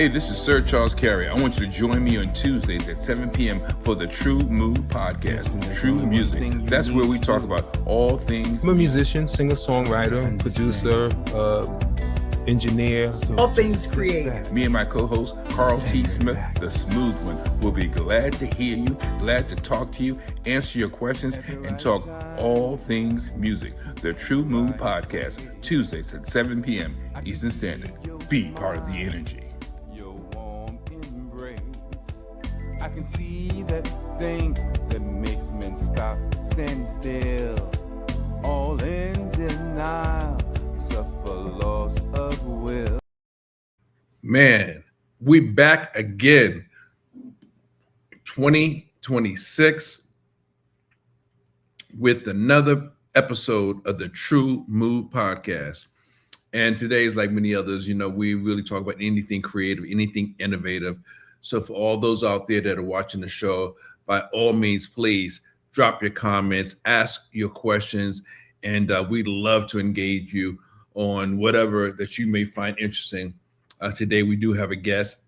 Hey, this is Sir Charles Carey. I want you to join me on Tuesdays at 7 p.m. for the Tru-Mu podcast, True Music. That's where we talk about all things. I'm a musician, singer-songwriter, producer, engineer. All things creative. Me and my co-host, Carl T. Smith, the smooth one, will be glad to hear you, glad to talk to you, answer your questions, and talk all things music. The Tru-Mu podcast, Tuesdays at 7 p.m. Eastern Standard. Be part of the energy. I can see that thing that makes men stop, stand still, all in denial, suffer loss of will. Man, we back again. 2026 with another episode of the Tru-Mu podcast. And today is like many others, we really talk about anything creative, anything innovative. So for all those out there that are watching the show, by all means, please drop your comments, ask your questions, and we'd love to engage you on whatever that you may find interesting. Today, we do have a guest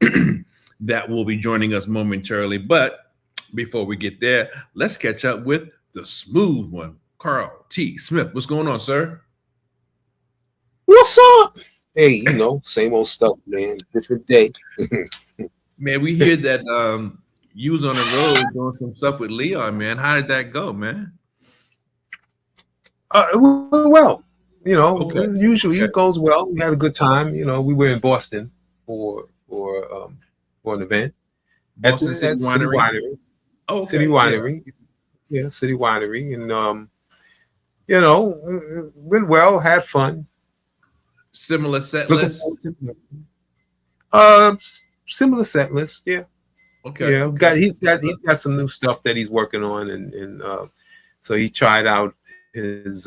that will be joining us momentarily. But before we get there, let's catch up with the smooth one, Carl T. Smith. What's going on, sir? What's up? Hey, same old stuff, man. Different day. Man, we hear that you was on the road doing some stuff with Leon, man. How did that go, man? Well, Okay. usually it goes well. We had a good time. We were in Boston for an event. Boston City Winery. Oh, okay. City Winery. Yeah, City Winery. And, went well, had fun. Similar set list? Similar set list, yeah. Okay. Yeah, okay. he's got some new stuff that he's working on, and so he tried out his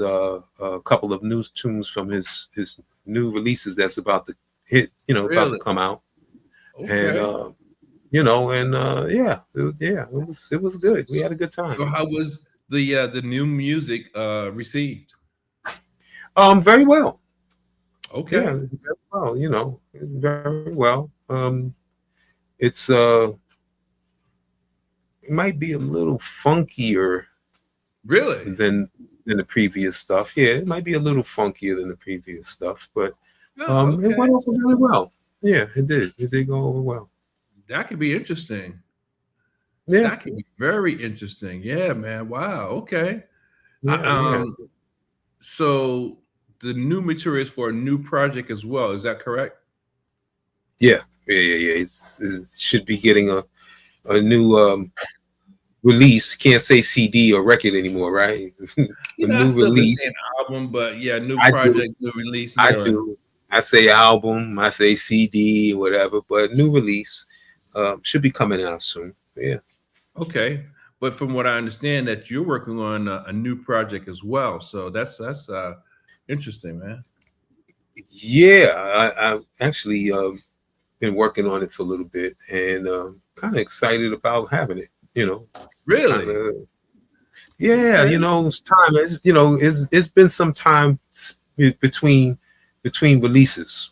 couple of new tunes from his new releases that's about to hit, about to come out. Okay. And it was good. We had a good time. So how was the new music received? Very well. Okay. Yeah, very well. Very well. It's it might be a little funkier Really? than the previous stuff. Yeah, it might be a little funkier than the previous stuff, but Okay. it went over really well. Yeah, it did. It did go over well. That could be interesting. Yeah. That could be very interesting. Yeah, man. Wow. Okay. Yeah, So the new material is for a new project as well. Is that correct? yeah. It should be getting a new release. Can't say CD or record anymore, right? A new release. An album, but yeah, new I project, new release. I Yeah. do. I say album, I say CD, whatever, but new release should be coming out soon. Yeah. Okay. But from what I understand, that you're working on a new project as well. So that's interesting, man. Yeah, I actually been working on it for a little bit, and kind of excited about having it. Really? Yeah, Okay. it's time. It's been some time between releases.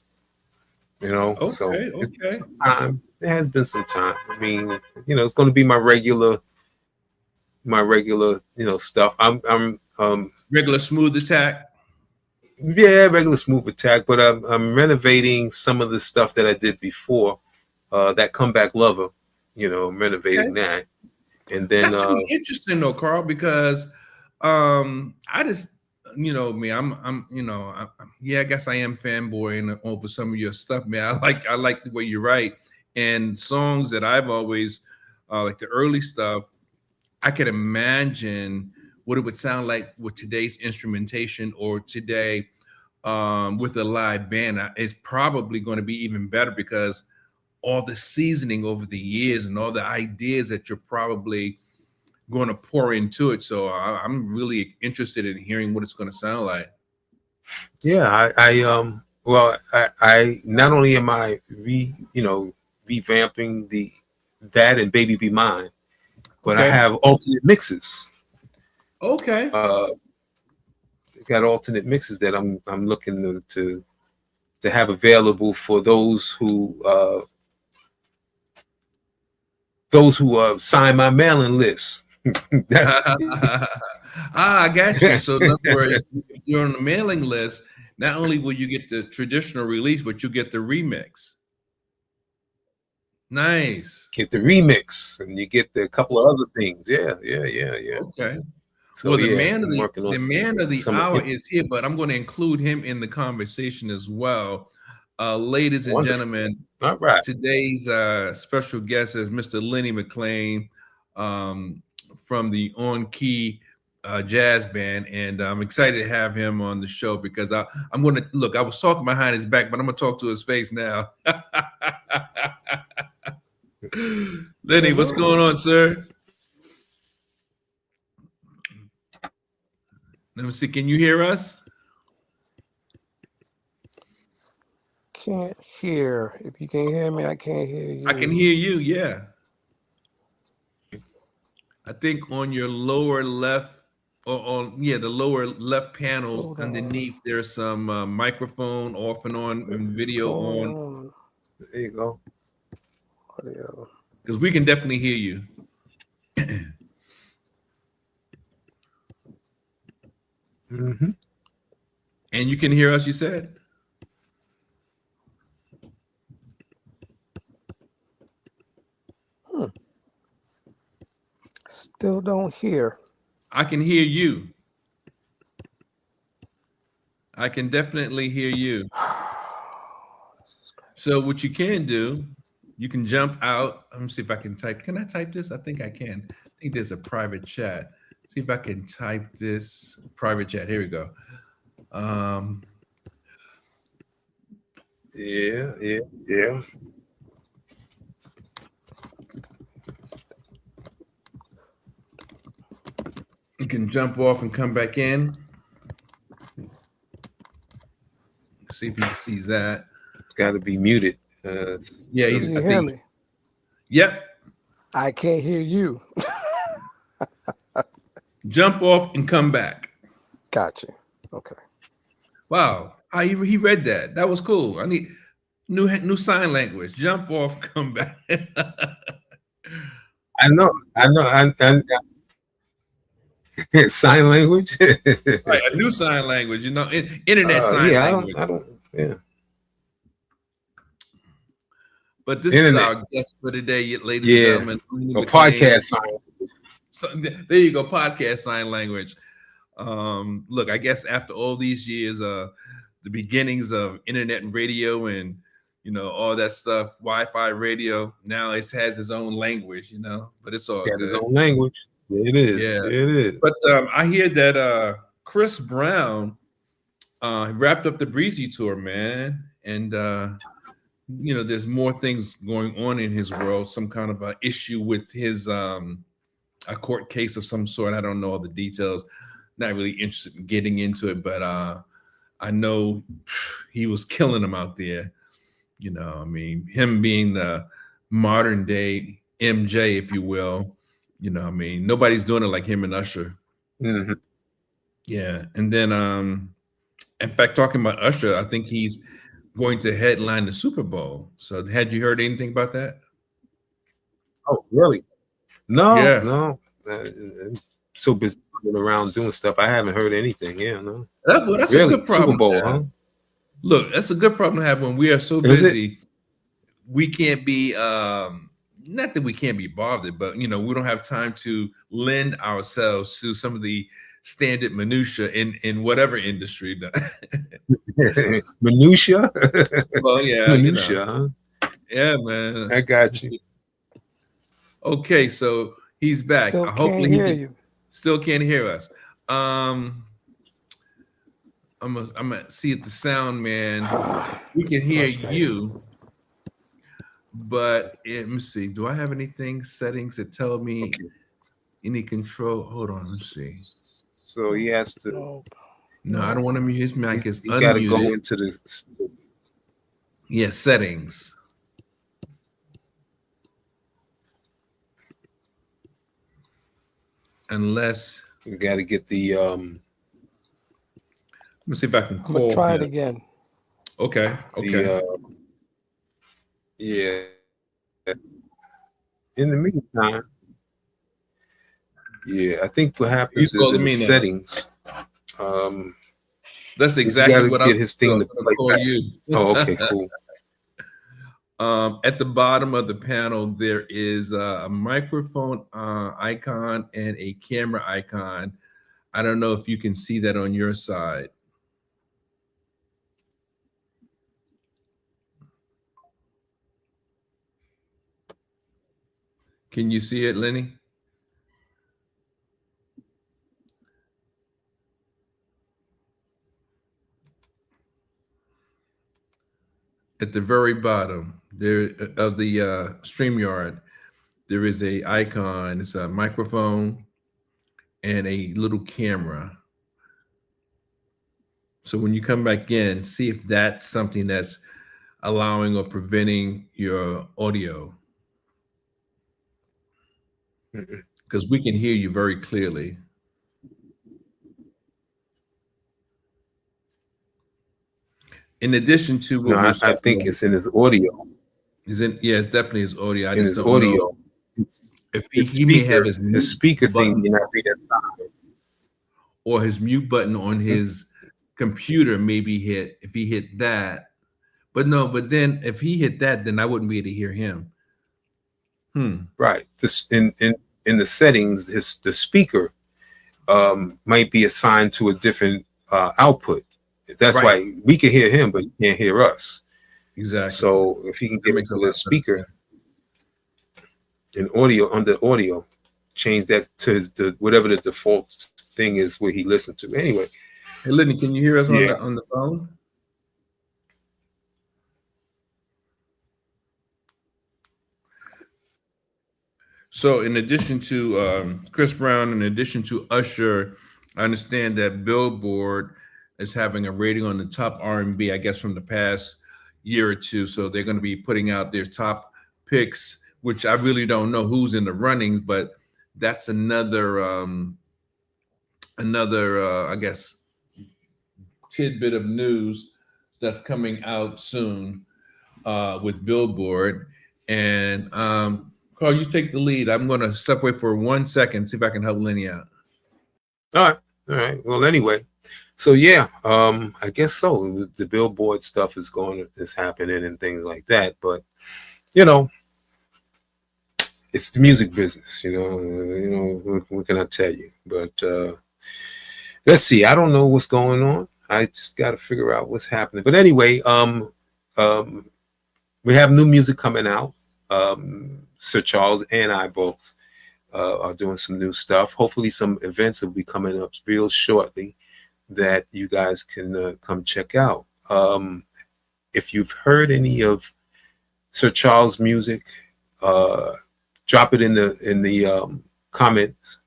So Okay. it's been Okay. some time. It has been some time. I mean, it's going to be my regular, stuff. I'm Regular smooth attack. Yeah, regular smooth attack, but I'm renovating some of the stuff that I did before. That comeback lover, I'm renovating that, and then That's really interesting though, Carl, because I just me, yeah, I guess I am fanboying over some of your stuff, man. I like the way you write, and songs that I've always like the early stuff. I can imagine what it would sound like with today's instrumentation or today with a live band. It's probably going to be even better because all the seasoning over the years and all the ideas that you're probably going to pour into it. So I'm really interested in hearing what it's going to sound like. yeah, I not only am I revamping that and Baby Be Mine, but I Okay. have alternate mixes. Okay. Got alternate mixes that I'm looking to have available for those who those who sign my mailing list. I got you. So in other words, if you're on the mailing list, not only will you get the traditional release, but you get the remix. Nice. Get the remix, and you get a couple of other things. Yeah. Okay. So Well, the yeah, man of I'm working on the hour is here, but I'm going to include him in the conversation as well. Ladies and Wonderful. gentlemen, all right. today's special guest is Mr. Lenny McLean from the On Key jazz band, and I'm excited to have him on the show because I'm going to look. I was talking behind his back, but I'm going to talk to his face now. Lenny, what's going on, sir? Let me see. Can you hear us? Can't hear. If you can hear me, I can't hear you. I can hear you. Yeah. I think on your lower left, or the lower left panel underneath, there's some microphone off and on and video on. There you go. Audio. Because we can definitely hear you. Mm-hmm. And you can hear us, you said? Still don't hear. I can hear you. I can definitely hear you. So what you can do, you can jump out. Let me see if I can type. Can I type this? I think I can. I think there's a private chat. See if I can type this private chat. Here we go. Yeah. You can jump off and come back in. See if he sees that. It's got to be muted. Yeah, Can you hear me? Yep. I can't hear you. Jump off and come back. Gotcha. Okay. Wow, he read that. That was cool. I need new sign language. Jump off, come back. I know. Sign language. Right, a new sign language. Internet sign language. I don't. Yeah. But this is our guest for today, ladies and gentlemen. A podcast sign. So there you go, podcast sign language. Look, I guess after all these years, the beginnings of internet and radio and all that stuff, Wi-Fi radio, now it has its own language, but it's all good. Its own language. It is. Yeah, it is. But I hear that Chris Brown wrapped up the Breezy tour, man, and there's more things going on in his world. Some kind of a issue with his a court case of some sort. I don't know all the details. Not really interested in getting into it, but I know he was killing them out there. Him being the modern day MJ, if you will. Nobody's doing it like him and Usher. Mm-hmm. Yeah, and then in fact, talking about Usher, I think he's going to headline the Super Bowl. So, had you heard anything about that? Oh, really? No, Yeah. no. I'm so busy running around doing stuff. I haven't heard anything. Yeah, no. That's really? A good problem. Super Bowl, huh? Look, that's a good problem to have when we are so busy. We can't be not that we can't be bothered, but we don't have time to lend ourselves to some of the standard minutia in whatever industry. Minutia? Well, yeah. Minutia, huh? Yeah, man. I got you. Okay, so he's back. Still Hopefully can't hear you. Still can't hear us. I'm gonna see if the sound man we can hear you. But let me see. Do I have anything settings that tell me any control? Hold on, let's see. So he has to. No, I don't want to mute his mic. Is unmuted. Got to go into the. Yeah, settings. Unless you got to get the. Let me see if I can call. I'm gonna try it again. Okay. Okay. Yeah. in the meantime, yeah, I think what You happens is calling in the me now? settings, um, That's he's exactly got to what I'm get his thing to gonna play call back. you. Oh, okay, cool. At the bottom of the panel, there is a microphone icon and a camera icon. I don't know if you can see that on your side. Can you see it, Lenny? At the very bottom there of the StreamYard, there is a icon. It's a microphone and a little camera. So when you come back in, see if that's something that's allowing or preventing your audio, because we can hear you very clearly. In addition to No, what we were I talking think about, it's in his audio. is in yeah, it's definitely his audio. I In just his don't know audio, if his he may have his speaker thing button may not be that high. or his mute button on his computer may be hit. If he hit that, but no, but then if he hit that, then I wouldn't be able to hear him. Right. This in the settings, the speaker might be assigned to a different output. That's Right. why we can hear him, but he can't hear us. Exactly. So if he can That get makes a into lot the of speaker sense. in audio, under audio, change that to whatever the default thing is where he listens to. Anyway, Hey, Lenny, can you hear us Yeah. on the phone? So, in addition to Chris Brown, in addition to Usher, I understand that Billboard is having a rating on the top R&B, I guess, from the past year or two. So they're going to be putting out their top picks, which I really don't know who's in the running, but that's another I guess tidbit of news that's coming out soon with Billboard. And Carl, you take the lead. I'm going to step away for 1 second, see if I can help Lenny out. all right. Well, anyway, so yeah, I guess so. The Billboard stuff is happening and things like that. But you know, it's the music business. What can I tell you? But let's see. I don't know what's going on. I just got to figure out what's happening. But anyway, we have new music coming out. Sir Charles and I both are doing some new stuff. Hopefully, some events will be coming up real shortly that you guys can come check out. If you've heard any of Sir Charles' music, drop it in the comments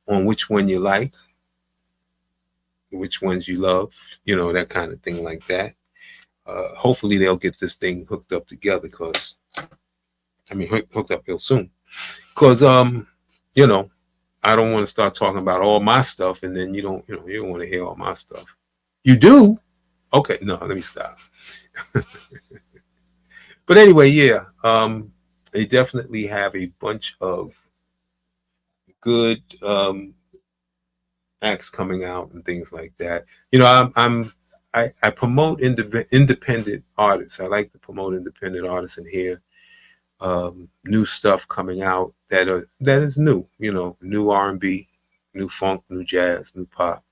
on which one you like, which ones you love, that kind of thing like that. Hopefully they'll get this thing hooked up together hooked up real soon. Because I don't want to start talking about all my stuff and then you don't want to hear all my stuff. You do? Okay, no, let me stop. But anyway, yeah, they definitely have a bunch of good acts coming out and things like that. I promote independent artists. I like to promote independent artists and hear new stuff coming out that is new. New R&B, new funk, new jazz, new pop.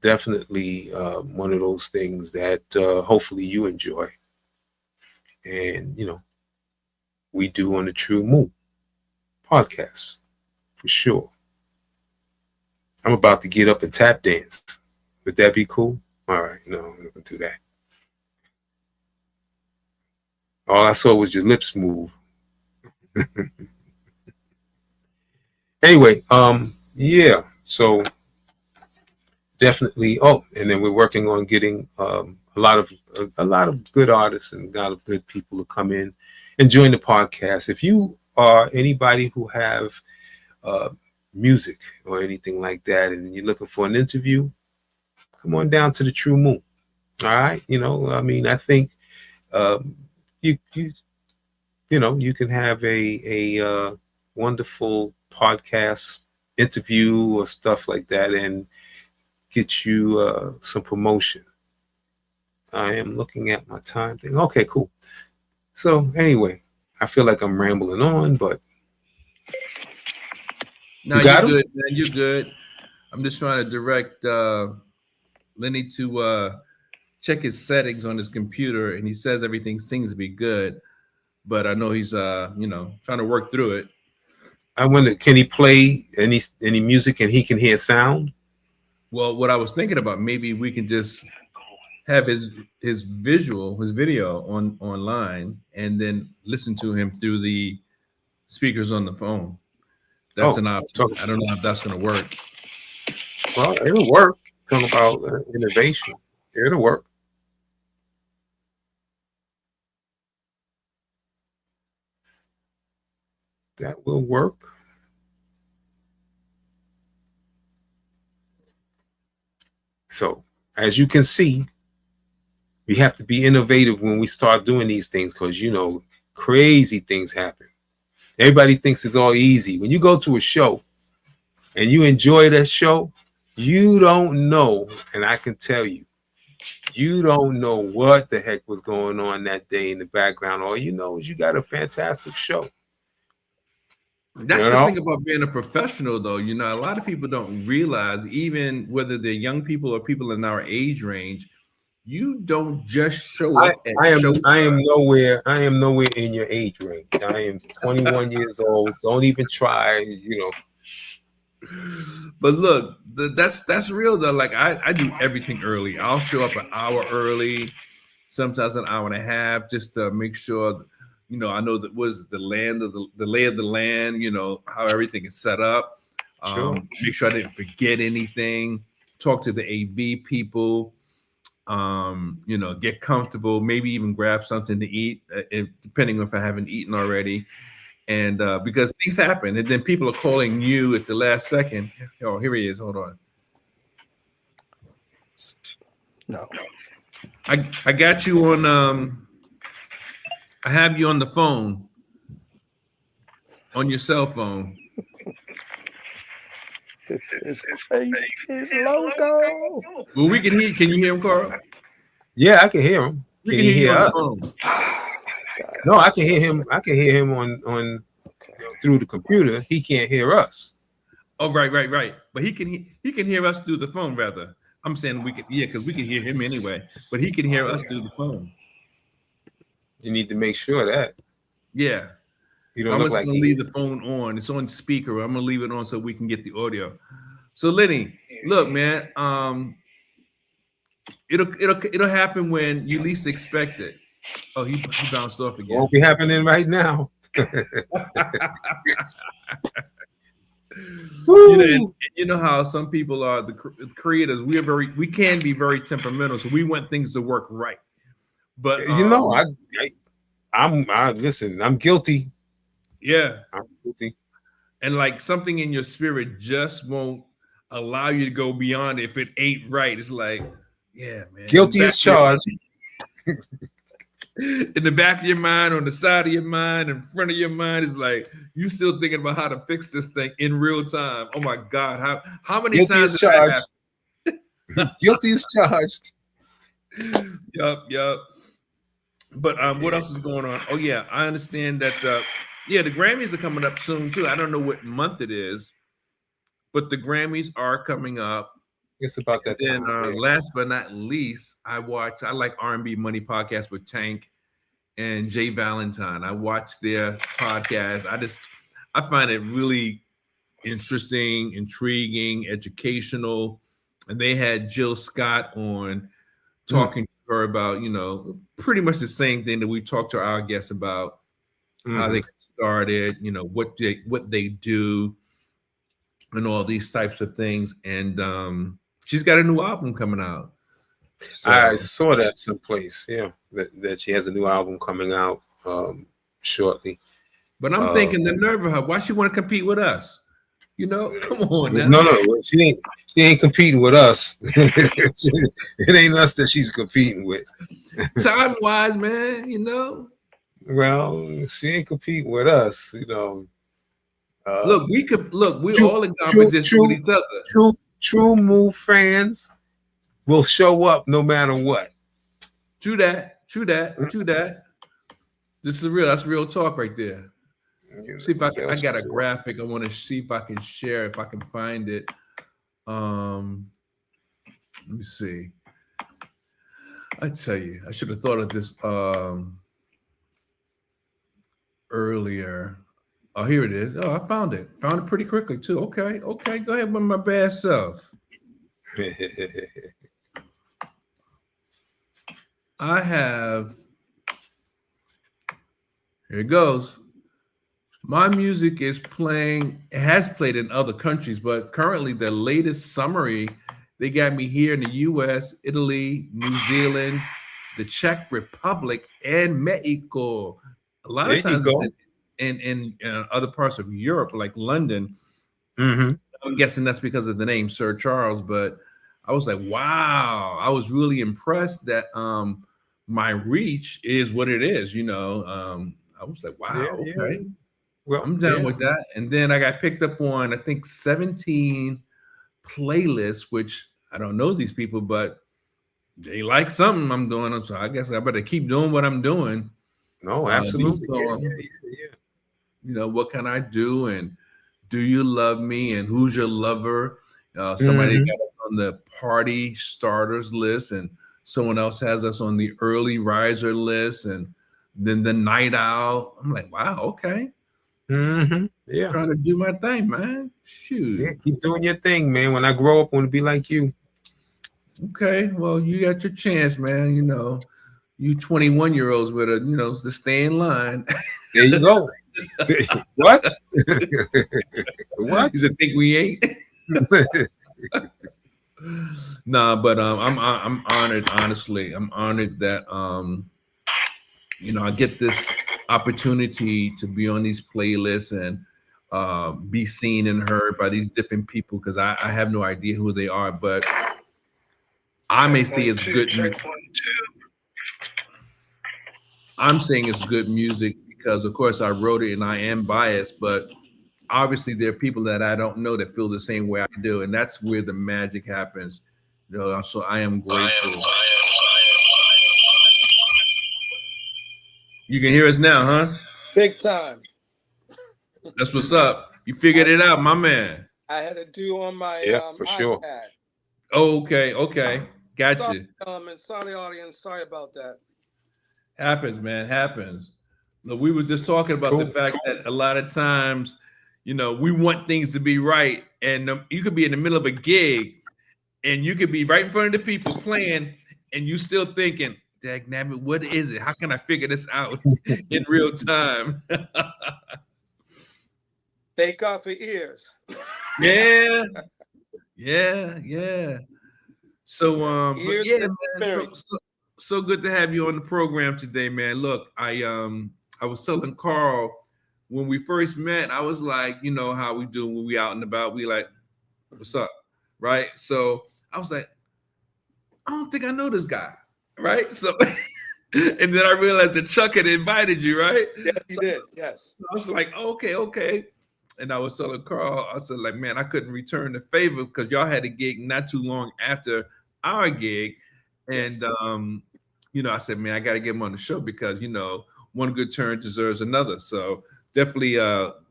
Definitely one of those things that hopefully you enjoy. And we do on the Tru-Mu podcast for sure. I'm about to get up and tap dance. Would that be cool? All right, no, I'm not gonna do that. All I saw was your lips move. Anyway, yeah. So definitely. Oh, and then we're working on getting a lot of good artists and a lot of good people to come in and join the podcast. If you are anybody who have music or anything like that, and you're looking for an interview, come on down to the Tru-Mu. All right, I think you you can have a wonderful podcast interview or stuff like that and get you some promotion. I am looking at my time thing. Okay, cool. So anyway, I feel like I'm rambling on, but No, you got you're him? good, man. You're good. I'm just trying to direct Lenny to check his settings on his computer, and he says everything seems to be good, but I know he's trying to work through it. I wonder, can he play any music and he can hear sound? Well, what I was thinking about, maybe we can just have his video online, and then listen to him through the speakers on the phone. That's an option. I don't know if that's going to work. Well, it'll work. Talk about innovation. It'll work. That will work. So, as you can see, we have to be innovative when we start doing these things because, crazy things happen. Everybody thinks it's all easy. When you go to a show and you enjoy that show, you don't know, and I can tell you, you don't know what the heck was going on that day in the background. All you know is you got a fantastic show. That's the thing about being a professional, though. A lot of people don't realize, even whether they're young people or people in our age range, you don't just show up. I am nowhere in your age range. I am 21 years old. So don't even try, But look, that's real though. Like I do everything early. I'll show up an hour early, sometimes an hour and a half, just to make sure. I know that was the lay of the land. How everything is set up. Sure. Make sure I didn't forget anything. Talk to the AV people. Get comfortable. Maybe even grab something to eat, depending on if I haven't eaten already. And because things happen, and then people are calling you at the last second. Oh, here he is. Hold on. No, I got you on. I have you on the phone, on your cell phone. it's crazy. His logo. Well, we can hear. Can you hear him, Carl? Yeah, I can hear him. We can hear you on the phone. No, I can hear him. I can hear him on through the computer. He can't hear us. Oh, right. But he can hear us through the phone. Rather, I'm saying we can. Yeah, because we can hear him anyway. But he can hear us through the phone. You need to make sure that. Yeah. You don't I'm look just like gonna leave the phone on. It's on speaker. I'm gonna leave it on so we can get the audio. So Lenny, look, man. It'll happen when you least expect it. Oh, he bounced off again. Won't be happening right now. You know how some people are the creators. We can be very temperamental, so we want things to work right. But listen. I'm guilty. Yeah, I'm guilty. And like something in your spirit just won't allow you to go beyond it if it ain't right. It's like, yeah, man. Guilty as charged. In the back of your mind, on the side of your mind, in front of your mind, is like you still thinking about how to fix this thing in real time. Oh my God, how many Guilty times is charged? Guilty is charged. Yup. But what else is going on? Oh yeah, I understand that. The Grammys are coming up soon too. I don't know what month it is, but the Grammys are coming up. It's about that time. And last but not least, I like R&B Money podcast with Tank and Jay Valentine. I watch their podcast. I find it really interesting, intriguing, educational. And they had Jill Scott on talking to her about, pretty much the same thing that we talked to our guests about, how they started, what they do, and all these types of things. And she's got a new album coming out. So, I saw that someplace. Yeah, that she has a new album coming out shortly. But I'm thinking the nerve of her. Why she want to compete with us? Come on now. No, she ain't competing with us. It ain't us that she's competing with. Time wise, man. Well, she ain't compete with us, you know. Look, we True, all in competition with each other. Tru-Mu fans will show up no matter what. True that. That's real talk right there. See if I can. I got a graphic. I want to see if I can share. If I can find it. Let me see. I tell you, I should have thought of this earlier. Oh, here it is. Oh, I found it. Found it pretty quickly too. Okay. Go ahead with my bad self. I have. Here it goes. My music is playing. It has played in other countries, but currently the latest summary, they got me here in the U.S., Italy, New Zealand, the Czech Republic, and Mexico. A lot of times in other parts of Europe, like London. Mm-hmm. I'm guessing that's because of the name Sir Charles, but I was like, wow. I was really impressed that my reach is what it is, you know. I was like, wow, okay. Well, I'm down with that. And then I got picked up on, I think, 17 playlists, which I don't know these people, but they like something I'm doing. So I guess I better keep doing what I'm doing. No, absolutely. You know, what can I do? And do you love me? And who's your lover? Somebody got us on the party starters list, and someone else has us on the early riser list, and then the night owl. I'm like, wow, okay. Yeah. Trying to do my thing, man. Shoot. Yeah, keep doing your thing, man. When I grow up, I want to be like you. Okay. Well, you got your chance, man. You know, you 21-year-olds with a, you know, to stay in line. There you go. What? What? You think we ain't? Nah, but I'm honored, honestly. I'm honored that you know, I get this opportunity to be on these playlists and be seen and heard by these different people, because I have no idea who they are, but I may say it's good. I'm saying it's good music because, of course, I wrote it and I am biased, but obviously there are people that I don't know that feel the same way I do, and that's where the magic happens. You know, so I am grateful. You can hear us now, huh? Big time. That's what's up. You figured it out, my man. I had to do on my for sure. iPad. Oh, okay. Gotcha. Sorry, audience. Sorry about that. Happens, man. Happens. Look, we were just talking about the fact that a lot of times, you know, we want things to be right, and you could be in the middle of a gig, and you could be right in front of the people playing, and you still thinking, dagnabbit, what is it? How can I figure this out in real time? Thank God for ears. Yeah. So, Ears, but yeah, man, so good to have you on the program today, man. Look, I was telling Carl when we first met, I was like, you know how we do when we out and about, we like, what's up, right? So I was like, I don't think I know this guy, right? So, and then I realized that Chuck had invited you, right? Yes, he did. Yes. I was like, okay. And I was telling Carl, I said, like, man, I couldn't return the favor because y'all had a gig not too long after our gig. And, you know, I said, man, I got to get him on the show because, you know, one good turn deserves another. So definitely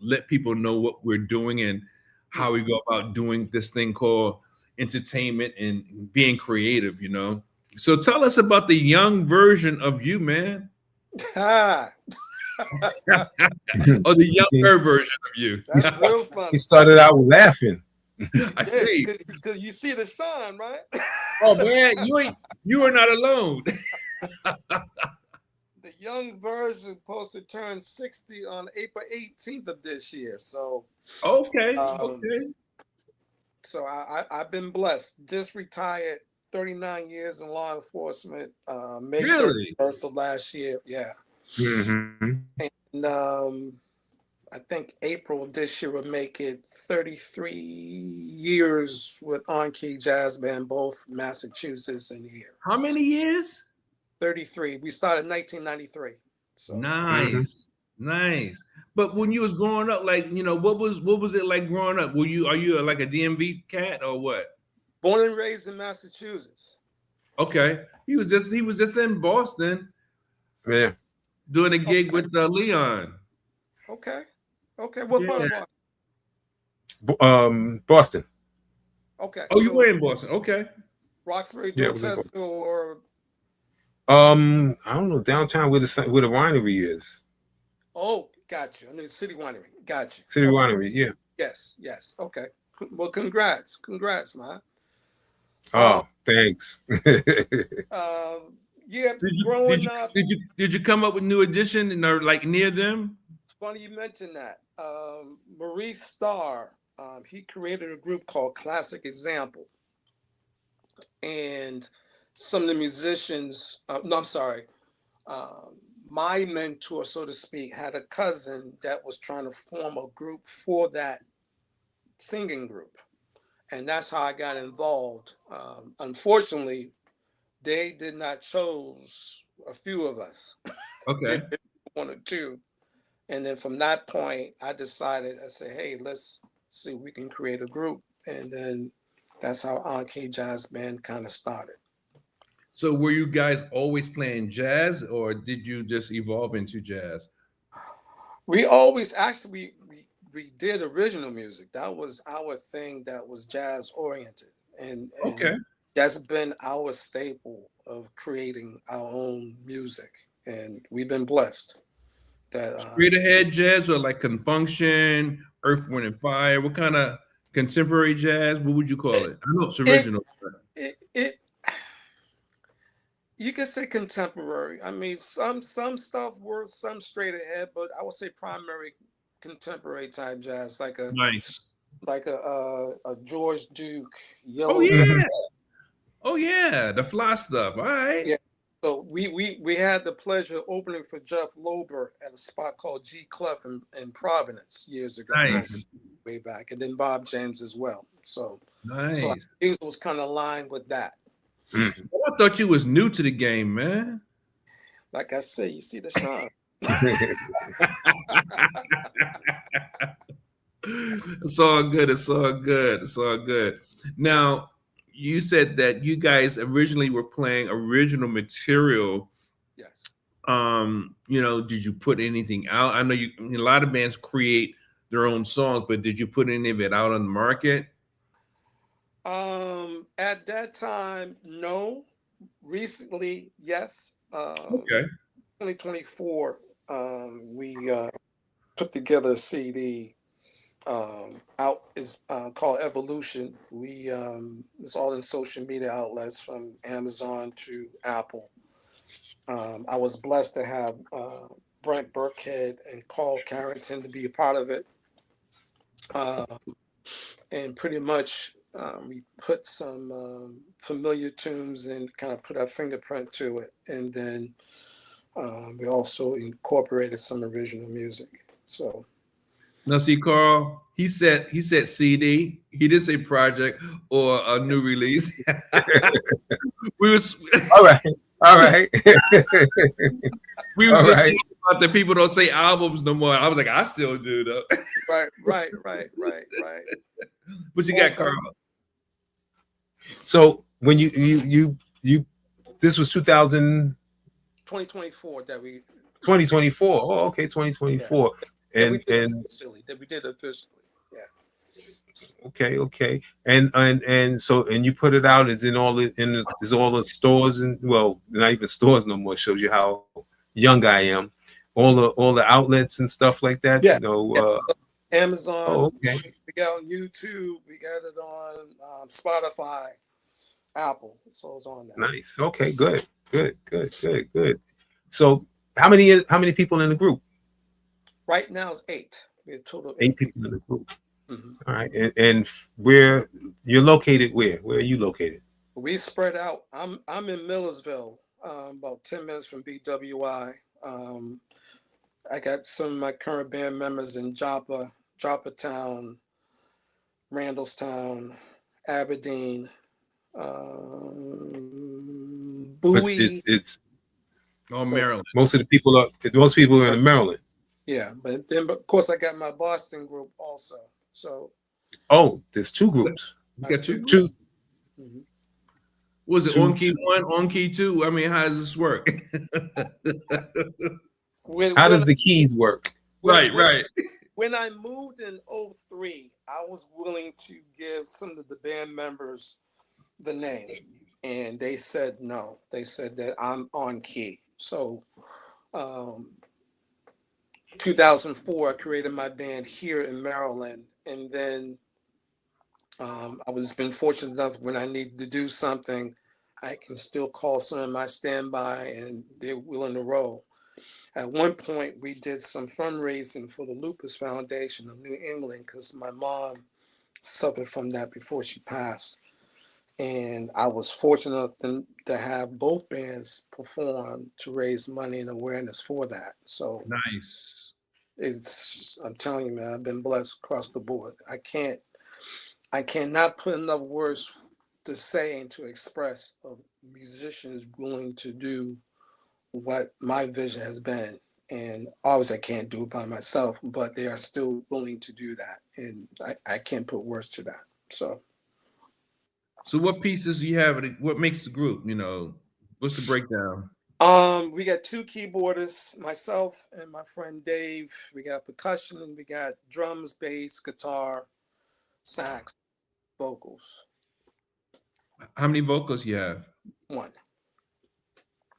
let people know what we're doing and how we go about doing this thing called entertainment and being creative, you know. So tell us about the young version of you, man. Or the younger version of you. That's real fun. He started out laughing. I see. Because you see the sun, right? Oh man, you are not alone. The young version supposed to turn 60 on April 18th of this year. So okay. So I've been blessed. Just retired, 39 years in law enforcement. May 31st of last year. Yeah. Mm-hmm. And I think April of this year would make it 33 years with On Key Jazz Band, both Massachusetts and here. How many years? 33. We started in 1993. So Nice, nice. But when you was growing up, like what was it like growing up? Are you like a DMV cat or what? born and raised in Massachusetts. Okay, he was just in Boston Yeah. doing a gig Okay. with Leon. Okay. Okay. What part of Yeah. Boston? Boston. Okay. Oh, you So were in Boston. Okay. Roxbury Yeah, I Dope was in Boston. Festival or I don't know, downtown where the winery is. oh, got you. I mean City Winery. Got you. City Okay. Winery, yeah. Yes. Yes. Okay. Well, congrats, man. Oh, thanks. Yeah, Did you did growing you up. did you did you come up with New Edition and are like near them? It's funny you mentioned that. Maurice Starr, he created a group called Classic Example, and some of the musicians. No, I'm sorry. My mentor, so to speak, had a cousin that was trying to form a group for that singing group, and that's how I got involved. Unfortunately, they did not choose a few of us. They Okay. picked one or two, and then from that point, I said, hey, let's see if we can create a group, and then that's how On-Key Jazz Band kind of started. So were you guys always playing jazz, or did you just evolve into jazz? We always actually we did original music. That was our thing. That was jazz oriented, and Okay. that's been our staple of creating our own music, and we've been blessed that Straight ahead jazz or like Confunction, Earth, Wind and Fire? What kind of contemporary jazz? What would you call it? I know it's it original. it you can say contemporary. I mean, some stuff were some straight ahead, but I would say primary contemporary type jazz, Nice. like a George Duke, Oh Yellow. yeah. Oh yeah. The fly stuff. All right. Yeah. So we had the pleasure of opening for Jeff Lober at a spot called G Clef in Providence years ago, Nice. way back, and then Bob James as well. So Nice. it was kind of aligned with that. I thought you was new to the game, man. Like I say, you see the shine. It's all good. It's all good. It's all good. Now, you said that you guys originally were playing original material. Yes. Did you put anything out? I know a lot of bands create their own songs, but did you put any of it out on the market? At that time, no. Recently, yes. Okay. 2024, we put together a CD. Out is called Evolution. It's all in social media outlets from Amazon to Apple. I was blessed to have Brent Burkhead and Carl Carrington to be a part of it. And pretty much we put some familiar tunes and kind of put our fingerprint to it. And then we also incorporated some original music. So now see, Carl, he said CD. He didn't say project or a new release. we was All right. We was just talking about that people don't say albums no more. I was like, I still do though. Right. What you got, Carl? So when you this was 2024 that we 2024. Oh, okay, 2024. Yeah. And we did officially. Yeah. Okay. And so you put it out. It's in all the stores, and well, not even stores no more. Shows you how young I am. All the outlets and stuff like that. Yeah. Amazon. Oh, okay. We got on YouTube. We got it on Spotify, Apple. So it's on there. Nice. Okay. Good. So how many people in the group? Right now it's 8. We have total 8 people in the group. Mm-hmm. All right. And where you're located? Where are you located? We spread out. I'm in Millersville, about 10 minutes from BWI. I got some of my current band members in Joppa Town, Randallstown, Aberdeen, Bowie. Oh, So, Maryland. Most people are in Maryland. yeah, but then of course I got my Boston group also. So Oh, there's two groups. You got two. Two. Mhm. Was it Two- on key 1, on key 2? I mean, how does this work? How does the keys work? Right, right. When I moved in 03, I was willing to give some of the band members the name, and they said no. They said that I'm on key. So 2004, I created my band here in Maryland, and then I was been fortunate enough when I needed to do something, I can still call some of my standby, and they're willing to roll. At one point, we did some fundraising for the Lupus Foundation of New England because my mom suffered from that before she passed. And I was fortunate to have both bands perform to raise money and awareness for that. So Nice. I'm telling you, man, I've been blessed across the board. I cannot put enough words to say and to express of musicians willing to do what my vision has been. And obviously I can't do it by myself, but they are still willing to do that. And I can't put words to that. So what pieces do you have? What makes the group? What's the breakdown? we got two keyboardists, myself and my friend Dave. We got percussion and we got drums, bass, guitar, sax, vocals. How many vocals you have? One.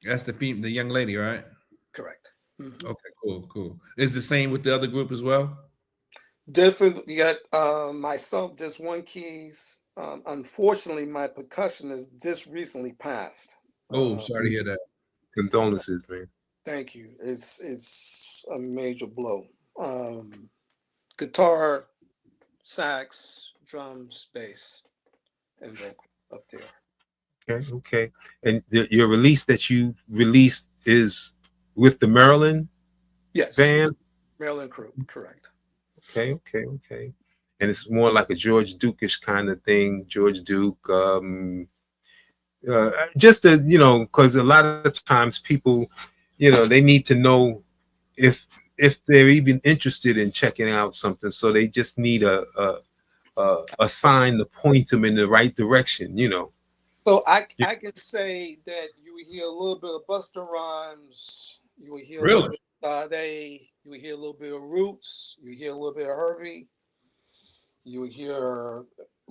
That's the young lady, right? Correct. Mm-hmm. Okay, cool. Is the same with the other group as well? Different. You got myself, just one keys. Unfortunately, my percussionist just recently passed. Oh, sorry to hear that. Condolences, man. Thank you. It's a major blow. Guitar, sax, drums, bass, and vocal up there. Okay. And your release that you released is with the Maryland band? Maryland crew, correct. Okay. And it's more like a George Duke-ish kind of thing. George Duke, just to, because a lot of times people, they need to know if they're even interested in checking out something. So they just need a sign to point them in the right direction, So I can say that you will hear a little bit of Busta Rhymes, you will hear a little bit of Sade, you will hear a little bit of Roots, you hear a little bit of Herbie, you will hear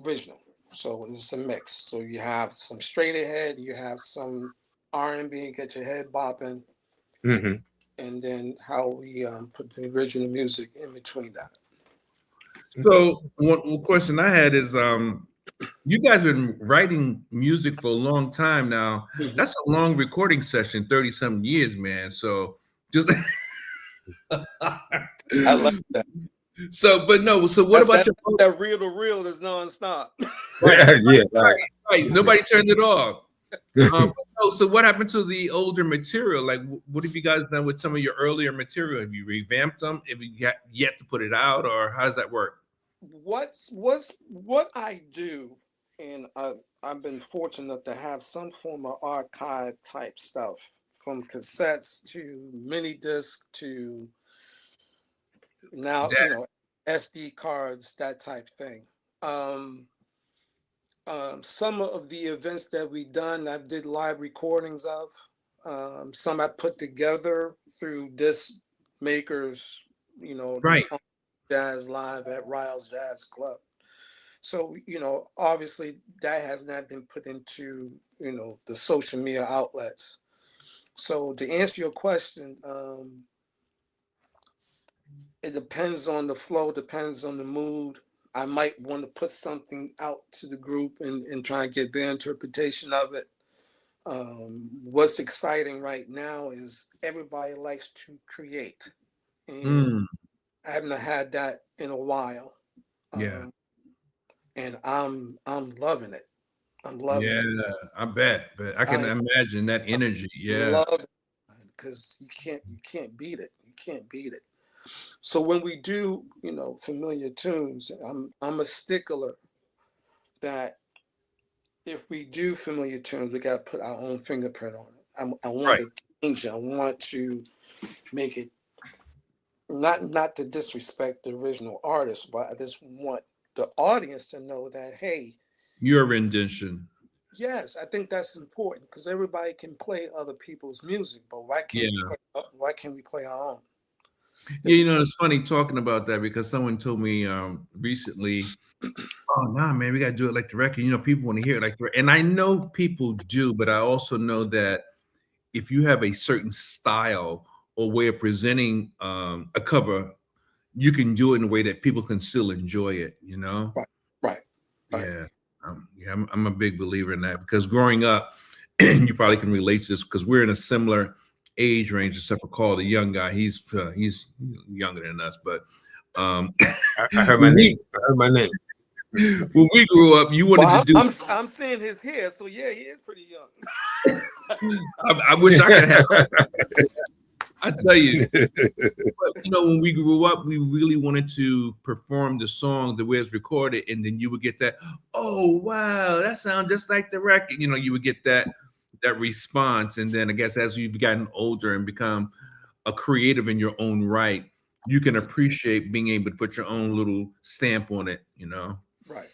original. So it's a mix. So you have some straight ahead, you have some R&B, get your head bopping, and then how we put the original music in between that. So one question I had is, you guys been writing music for a long time now. That's a long recording session, 30-something years, man. So just I like that. So what about that reel to reel is nonstop? Right. Nobody turned it off. So what happened to the older material? Like, what have you guys done with some of your earlier material? Have you revamped them? Have you yet to put it out, or how does that work? What I do, and I've been fortunate to have some form of archive type stuff, from cassettes to mini disc to now, SD cards, that type thing. Some of the events that we done, I did live recordings of. Some I put together through disc makers, right. Jazz Live at Riles Jazz Club. So, obviously that has not been put into, the social media outlets. So to answer your question, it depends on the flow, depends on the mood. I might want to put something out to the group and try and get their interpretation of it. What's exciting right now is everybody likes to create. And I haven't had that in a while. And I'm loving it. I'm loving it. Yeah, I bet. But I can imagine that energy. Yeah. Love it, because you can't beat it. You can't beat it. So when we do, familiar tunes, I'm a stickler that if we do familiar tunes, we got to put our own fingerprint on it. I want change it. I want to make it not to disrespect the original artist, but I just want the audience to know that, hey, Your rendition. yes, I think that's important because everybody can play other people's music, but Yeah. why can't we play our own? Yeah, you know, it's funny talking about that because someone told me recently, oh nah, man, we gotta do it like the record. You know, people want to hear it like the record. And I know people do, but I also know that if you have a certain style or way of presenting a cover, you can do it in a way that people can still enjoy it, you know? Right, right, right. Yeah. I'm a big believer in that because growing up, you probably can relate to this because we're in a similar age range, except for Carl, the young guy. He's younger than us, but I heard my name. I heard my name. when we grew up, you wanted Well, to do. I'm seeing his hair, so yeah, he is pretty young. I wish I could have. I tell you, but, you know, when we grew up, we really wanted to perform the song the way it's recorded, and then you would get that, oh wow, that sounds just like the record. You know, you would get that response, and then I guess as you've gotten older and become a creative in your own right, you can appreciate being able to put your own little stamp on it. You know, Right.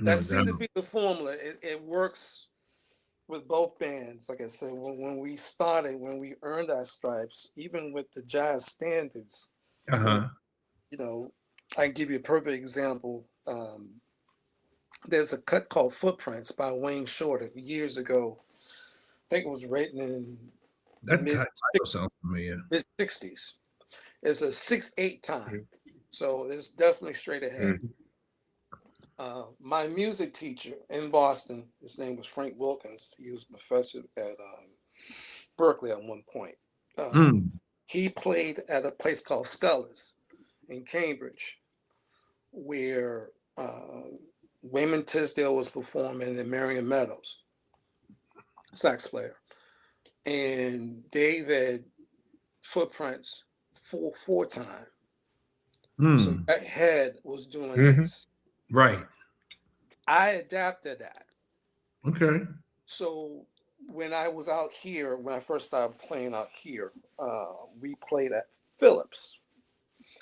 No That seemed to doubt. be the formula. It works with both bands. Like I said, when we started, when we earned our stripes, even with the jazz standards, Uh-huh. you know, I can give you a perfect example. There's a cut called Footprints by Wayne Shorter years ago. I think it was written in That mid title sounds familiar. mid 60s. It's a 6/8 time. So it's definitely straight ahead. My music teacher in Boston, his name was Frank Wilkins. He was a professor at Berkeley at one point. He played at a place called Scullers in Cambridge, where Wayman Tisdale was performing and Marion Meadows, sax player. And David Footprints 4/4 time. So that head was doing this. Right. I adapted that. Okay. So when I was out here, when I first started playing out here, we played at Phillips,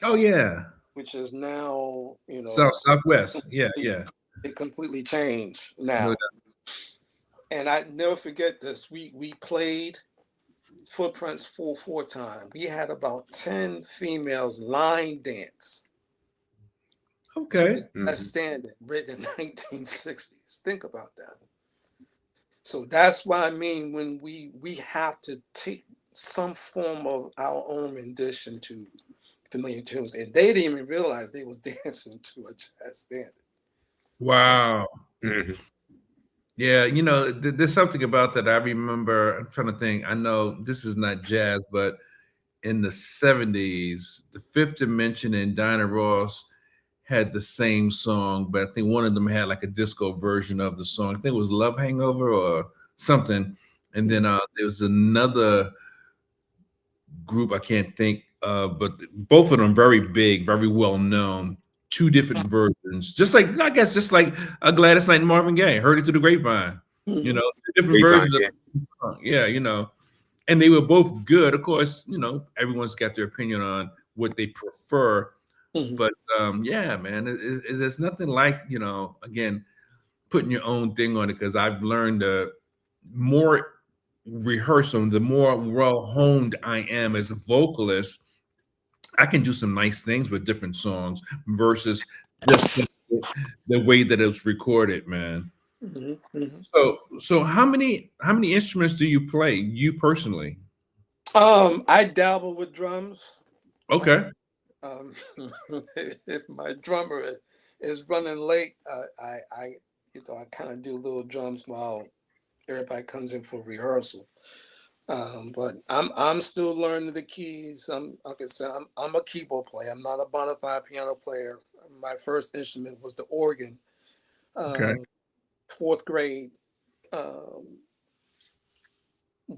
Oh yeah. which is now, Southwest. Yeah, yeah. it completely changed now. No doubt. And I never forget this. We played Footprints 4/4 time. We had about 10 females line dance. Okay. That's standard, written in 1960s. Think about that. So that's why I mean when we have to take some form of our own rendition to familiar tunes, and they didn't even realize they was dancing to a jazz standard. Wow. Yeah, you know, there's something about that. I remember, I'm trying to think, I know this is not jazz, but in the 70s, the Fifth Dimension and Dinah Ross had the same song, but I think one of them had like a disco version of the song. I think it was Love Hangover or something. And then there was another group, I can't think, but both of them very big, very well known. Two different versions, just like I guess, just like a Gladys Knight and Marvin Gaye. Heard it through the grapevine, you know, different versions. Yeah, you know, and they were both good. Of course, you know, everyone's got their opinion on what they prefer, but yeah, man, there's nothing like, you know, again, putting your own thing on it, because I've learned the more rehearsal, the more well honed I am as a vocalist, I can do some nice things with different songs versus just the way that it's recorded, man. So how many instruments do you play, you personally? I dabble with drums. Okay. If my drummer is running late, I kind of do little drums while everybody comes in for rehearsal. But I'm still learning the keys. Like I said, I'm a keyboard player. I'm not a bona fide piano player. My first instrument was the organ. Okay. Fourth grade. The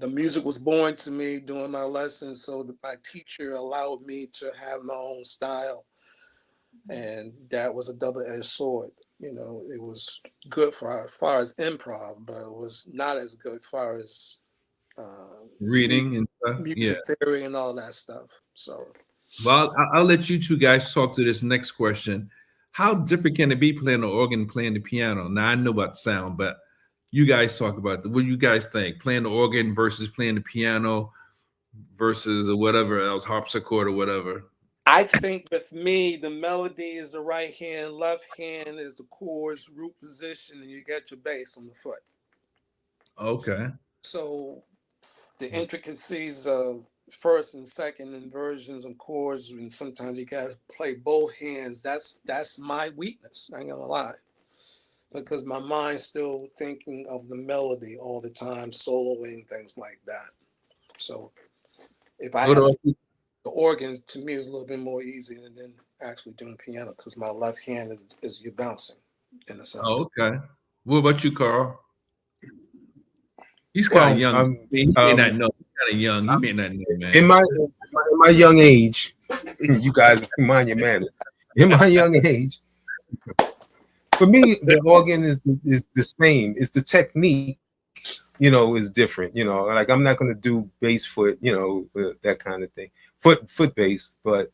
music was born to me during my lessons, so my teacher allowed me to have my own style, and that was a double-edged sword. You know, it was good for as far as improv, but it was not as good as far as reading and stuff. Yeah. music theory and all that stuff. So, Well, I'll let you two guys talk to this next question. How different can it be playing the organ and playing the piano? Now I know about sound, but you guys talk about what do you guys think? Playing the organ versus playing the piano versus whatever else, harpsichord or whatever. I think with me, the melody is the right hand, left hand is the chords, root position, and you get your bass on the foot. Okay. So the intricacies of first and second inversions and chords, and sometimes you gotta play both hands. That's my weakness. I ain't gonna lie, because my mind's still thinking of the melody all the time, soloing things like that. So if I have the organs, to me is a little bit more easy than actually doing piano, because my left hand is you bouncing in a sense. Oh, okay. What about you, Carl? He's kind of young. He may not know. He's kind of young. He may not know, man. In my young age, you guys mind your manners. In my young age, for me, the organ is the same. It's the technique, is different. Like I'm not going to do bass foot, that kind of thing. Foot bass, but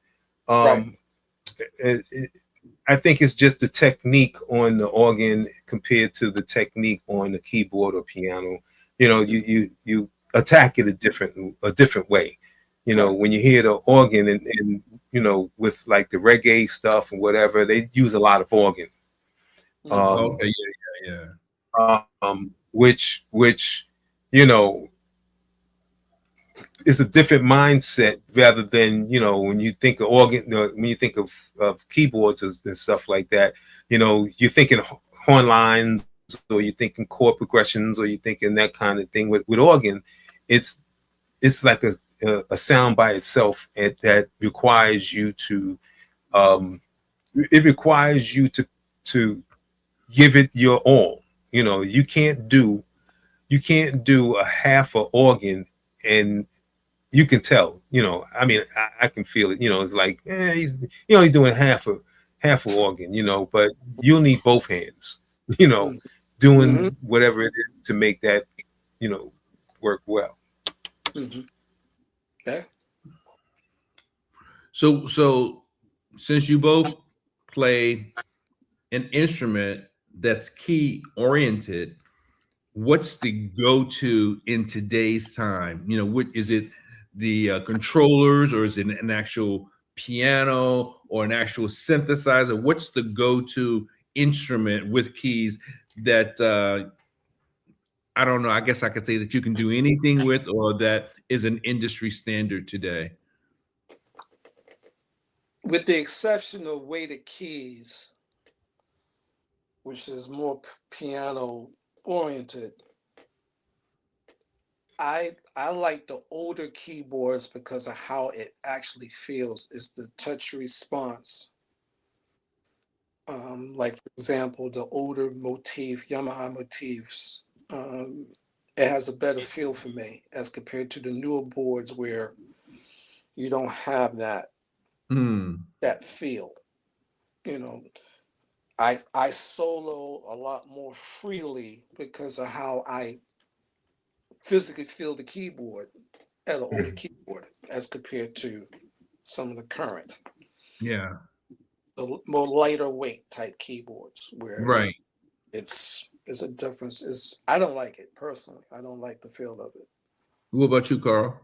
I think it's just the technique on the organ compared to the technique on the keyboard or piano. You attack it a different way. When you hear the organ and with like the reggae stuff and whatever, they use a lot of organ. Okay, yeah. Which it's a different mindset rather than when you think of organ, when you think of keyboards and stuff like that, you're thinking horn lines, or you're thinking chord progressions, or you're thinking that kind of thing. With organ, it's like a sound by itself, and that requires you to give it your all. You can't do a half an organ and you can tell, I mean, I can feel it, it's like, he's only doing half an organ, but you'll need both hands, doing whatever it is to make that, work well. Okay. So since you both play an instrument that's key oriented, what's the go-to in today's time? What is it? The controllers, or is it an actual piano or an actual synthesizer? What's the go-to instrument with keys that I don't know, I guess I could say that you can do anything with, or that is an industry standard today? With the exception of weighted keys, which is more piano oriented, I like the older keyboards because of how it actually feels. It's the touch response. Like, for example, the older Yamaha motifs, it has a better feel for me as compared to the newer boards where you don't have that feel. I solo a lot more freely because of how I physically feel the keyboard at an older keyboard as compared to some of the current. Yeah. The more lighter weight type keyboards where it's a difference. I don't like it personally. I don't like the feel of it. What about you, Carl?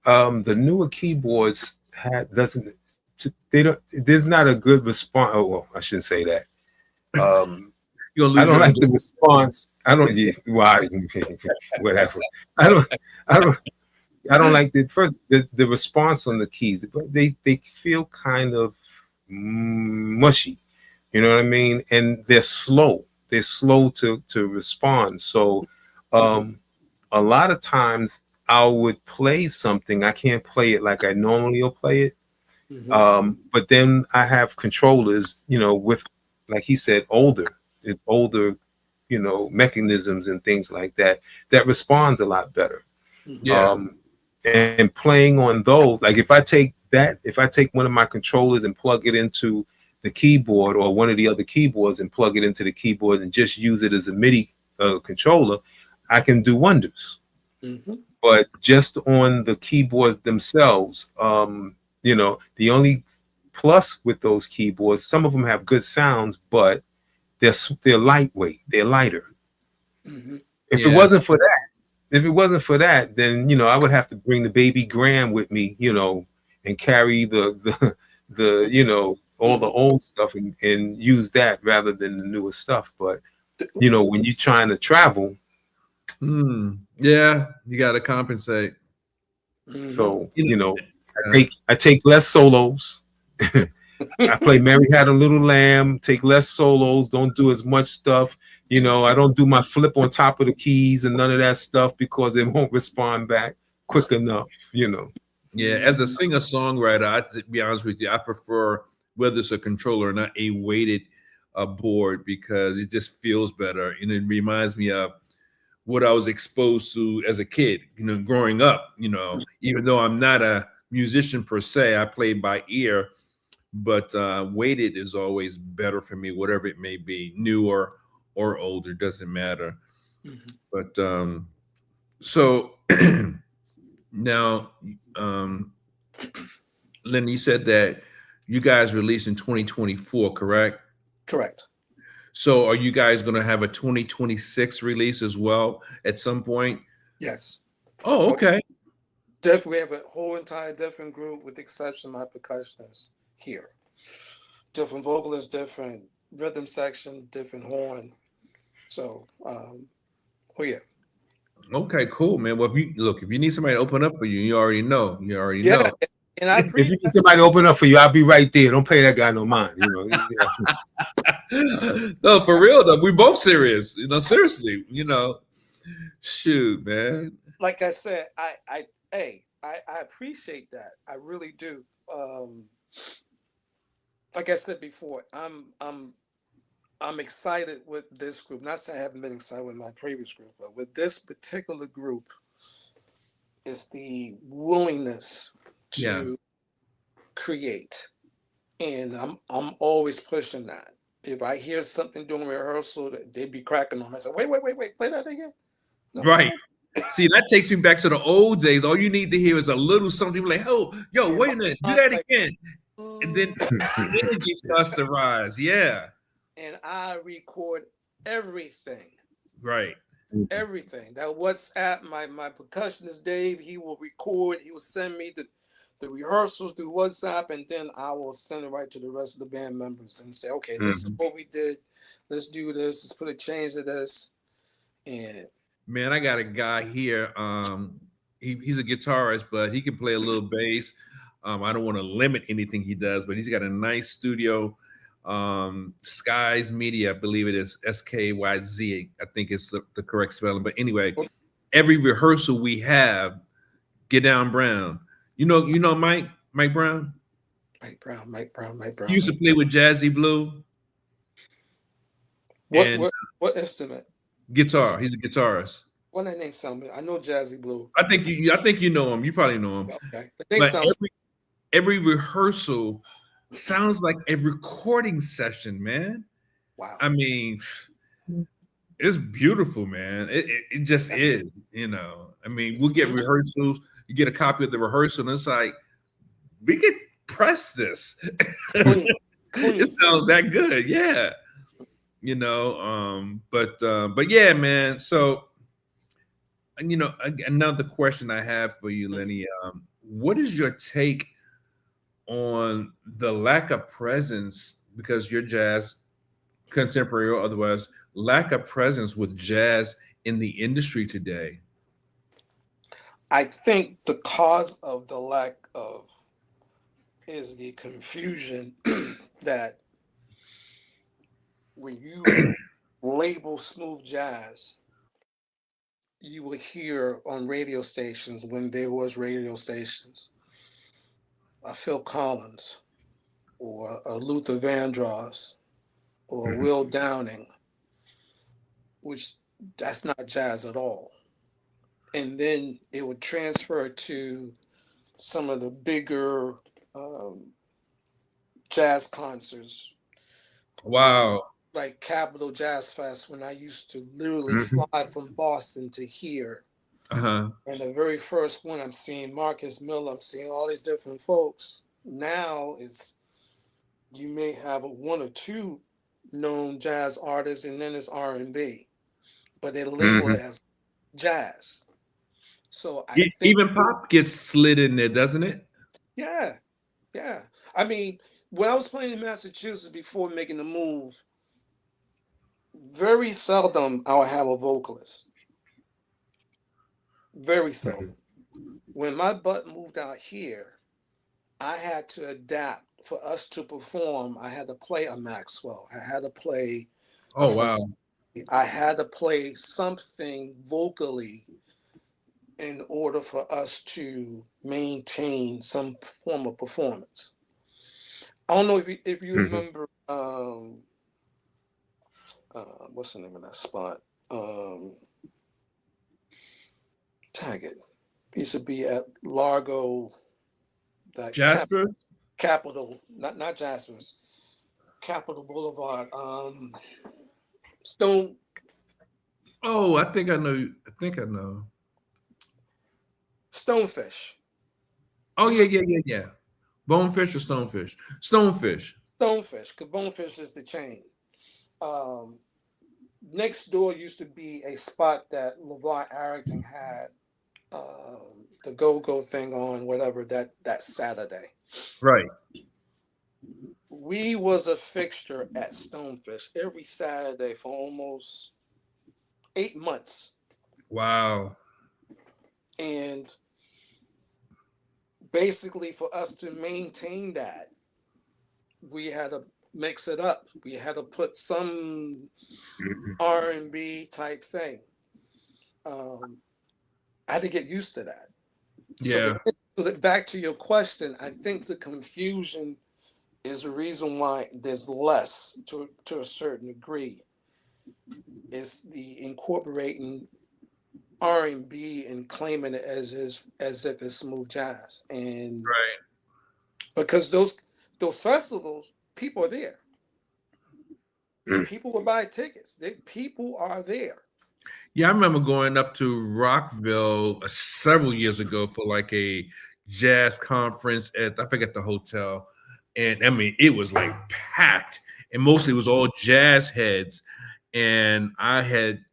The newer keyboards there's not a good response. Oh, well, I shouldn't say that. I don't like the response. Whatever. I don't like the response on the keys. They feel kind of mushy. You know what I mean? And they're slow. They're slow to respond. So a lot of times I would play something. I can't play it like I normally will play it. But then I have controllers, with, like he said, older mechanisms and things like that responds a lot better. And playing on those, like if I take one of my controllers and plug it into the keyboard, or one of the other keyboards and plug it into the keyboard and just use it as a MIDI controller, I can do wonders. Mm-hmm. But just on the keyboards themselves, the only plus with those keyboards, some of them have good sounds, but they're lightweight, they're lighter. Mm-hmm. If it wasn't for that, then I would have to bring the baby Graham with me, and carry the all the old stuff and use that rather than the newer stuff. But when you're trying to travel, yeah, you got to compensate. Mm-hmm. So I take less solos. I play Mary Had a Little Lamb, take less solos, don't do as much stuff. I don't do my flip on top of the keys and none of that stuff because it won't respond back quick enough, Yeah, as a singer-songwriter, to be honest with you, I prefer whether it's a controller or not a weighted board because it just feels better. And it reminds me of what I was exposed to as a kid, growing up, even though I'm not a musician per se, I play by ear, but weighted is always better for me, whatever it may be, newer or older, doesn't matter. Mm-hmm. But so now, Lenny, you said that you guys released in 2024, correct? Correct. So are you guys going to have a 2026 release as well at some point? Yes. Oh, okay. Definitely, we have a whole entire different group with the exception of my percussionists here. Different vocalists, different rhythm section, different horn. So, yeah. Okay, cool, man. Well, if you need somebody to open up for you, you already know. Yeah, and I if you need somebody to open up for you, I'll be right there. Don't pay that guy no mind. No, for real though. We both serious. Seriously. Shoot, man. Like I said, I appreciate that. I really do. Like I said before, I'm excited with this group. Not saying I haven't been excited with my previous group, but with this particular group, it's the willingness to create, and I'm always pushing that. If I hear something during rehearsal, they be cracking on. I say, wait, play that again. No, right. See, that takes me back to the old days. All you need to hear is a little something like, "Oh, yo, wait a minute, do that again," and then the energy starts to rise. Yeah. And I record everything. Right. Everything. That WhatsApp, my percussionist Dave, he will record. He will send me the rehearsals through WhatsApp, and then I will send it right to the rest of the band members and say, okay, this is what we did. Let's do this. Let's put a change to this. And man, I got a guy here. He's a guitarist, but he can play a little bass. I don't want to limit anything he does, but he's got a nice studio. Skies Media, I believe it is SKYZ. I think it's the correct spelling. But anyway, every rehearsal we have, Get Down Brown. You know Mike Brown? Mike Brown. He used to play with Jazzy Blue. What instrument? Guitar. He's a guitarist. What that name sound? I know Jazzy Blue. I think you know him. You probably know him. Okay. But every rehearsal sounds like a recording session, man. Wow. I mean, it's beautiful, man. It just is, I mean, we'll get rehearsals. You get a copy of the rehearsal, and it's like, we could press this. It sounds that good, yeah. But yeah, man. So, another question I have for you, Lenny. What is your take on the lack of presence, because you're jazz, contemporary or otherwise, lack of presence with jazz in the industry today? I think the cause of the lack of is the confusion that when you label smooth jazz, you will hear on radio stations, when there was radio stations, Phil Collins or Luther Vandross or Will Downing, which that's not jazz at all. And then it would transfer to some of the bigger jazz concerts. Wow. Like Capitol Jazz Fest, when I used to literally fly from Boston to here Uh-huh. And the very first one, I'm seeing Marcus Miller, I'm seeing all these different folks. Now is you may have one or two known jazz artists, and then it's R&B, but they label it Mhm. as jazz. So I think, Even pop gets slid in there, doesn't it? yeah, yeah. I mean, when I was playing in Massachusetts before making the move, very seldom I would have a vocalist. Very seldom. When my butt moved out here, I had to adapt for us to perform. I had to play a Maxwell. I had to play a Oh wow. I had to play something vocally in order for us to maintain some form of performance. I don't know if you Mhm. remember what's the name of that spot? Tag it. It used to be at Largo, that Jasper? Capitol, not Jasper's, Capitol Boulevard. Stone Oh, I think I know. I think I know. Stonefish. Oh You yeah, remember yeah, yeah, yeah. Bonefish or stonefish? Stonefish. Stonefish? Because Bonefish is the chain. Um, Next door used to be a spot that LeVar Arrington had the go-go thing on, whatever, that Saturday. Right. We was a fixture at Stonefish every Saturday for almost 8 months. Wow. And basically for us to maintain that, we had to mix it up. We had to put some Mhm. R&B type thing. I had to get used to that. Yeah. So back to your question, I think the confusion is the reason why there's less to a certain degree. Is the incorporating R&B and claiming it as if it's smooth jazz, and Right. because those festivals, people are there. Mm. People will buy tickets. People are there. Yeah, I remember going up to Rockville several years ago for like a jazz conference at I forget the hotel, and I mean it was like packed, and mostly it was all jazz heads, and I had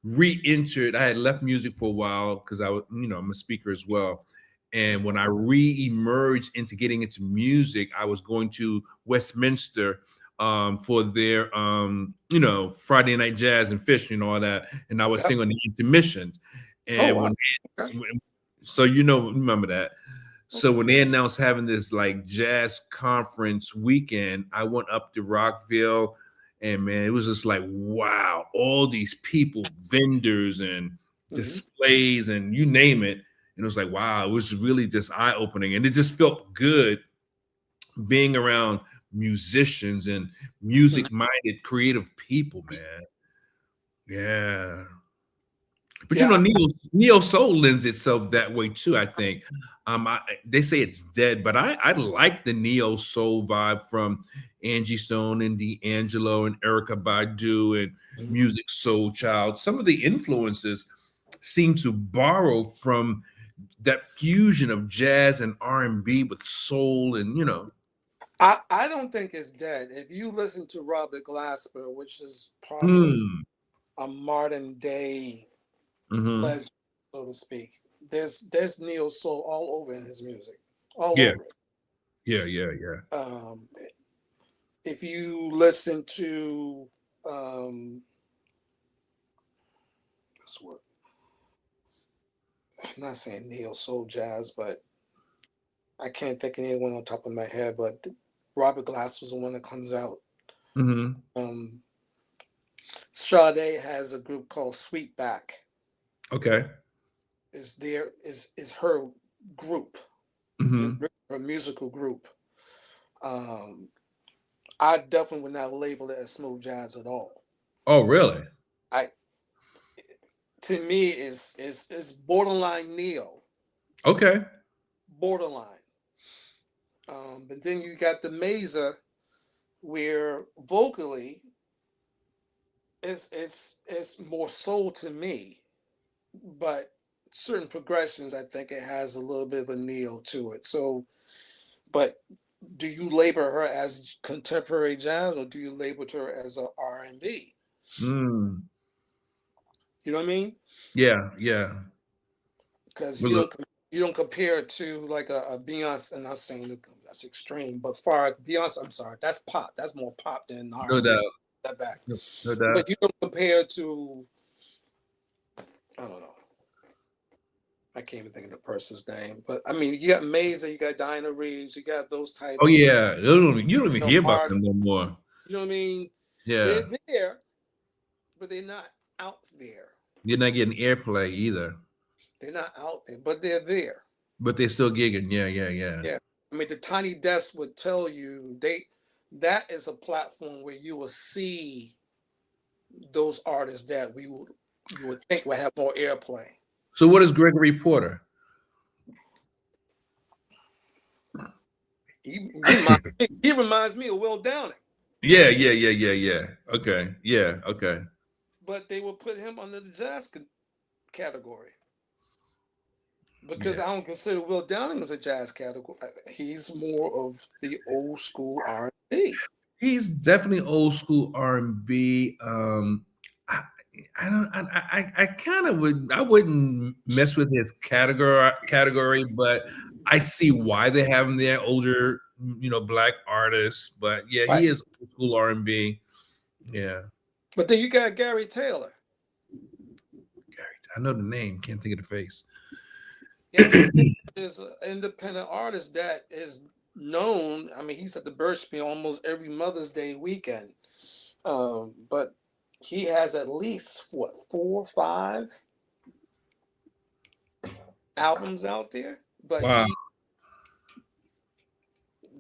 re-entered. I had left music for a while because I was, I'm a speaker as well. And when I re-emerged into getting into music, I was going to Westminster for their Friday night jazz and fish and all that. And I was Yep. singing on the intermissions. Oh And wow. so remember that. So when they announced having this like jazz conference weekend, I went up to Rockville, and man, it was just like, wow, all these people, vendors and displays and you name it. And it was like, wow, it was really just eye-opening. And it just felt good being around musicians and music-minded, creative people, man. Yeah. But Yeah. neo soul lends itself that way too. I think. They say it's dead, but I like the neo soul vibe from Angie Stone and D'Angelo and Erica Badu and Music Soul Child. Some of the influences seem to borrow from that fusion of jazz and R&B with soul, and I don't think it's dead. If you listen to Robert Glasper, which is probably a modern day legend, so to speak, there's neo soul all over in his music, all Yeah. over it. Yeah. If you listen to what's what I'm not saying neo soul jazz, but I can't think of anyone on top of my head. But Robert Glass was the one that comes out. Sade has a group called Sweetback. Okay. Is her group, her musical group. I definitely would not label it as smooth jazz at all. Oh, really? To me, is borderline neo. Okay. Borderline. But then you got the Mesa, where vocally, it's more soul to me, but certain progressions, I think it has a little bit of a neo to it. So, but do you label her as contemporary jazz or do you label her as a R&B? Mm. You know what I mean? Yeah, yeah. Because Well, look, you don't compare it to like a Beyonce, and I'm saying that's extreme, but far as Beyonce, I'm sorry, that's pop. That's more pop than no R&B. doubt. That back, No doubt. but you don't compare it to, I don't know. I can't even think of the person's name, but I mean, you got Mazer, you got Dinah Reeves, you got those type. Oh yeah, you don't even hear about Marvin, them no more. you know what I mean? Yeah, They're there, but they're not out there. you're not getting airplay either, They're not out there, but they're there. but they're still gigging. Yeah, yeah, yeah. Yeah. I mean, the Tiny Desk would tell you that is a platform where you will see those artists that you would think would have more airplay. So what is Gregory Porter? He reminds me of Will Downing. Yeah, yeah, yeah, yeah, yeah. Okay, yeah, okay. But they will put him under the jazz category. Because Yeah. I don't consider Will Downing as a jazz category. He's more of the old school R&B. He's definitely old school R&B. I don't. I kind of would. I wouldn't mess with his category, but I see why they have him there. Older, black artists. But yeah, Right. he is old school R&B. Yeah, But then you got Gary Taylor. I know the name. Can't think of the face. Yeah, is an independent artist that is known. I mean, he's at the Birchby almost every Mother's Day weekend. But he has at least 4 or 5 albums out there. But Wow.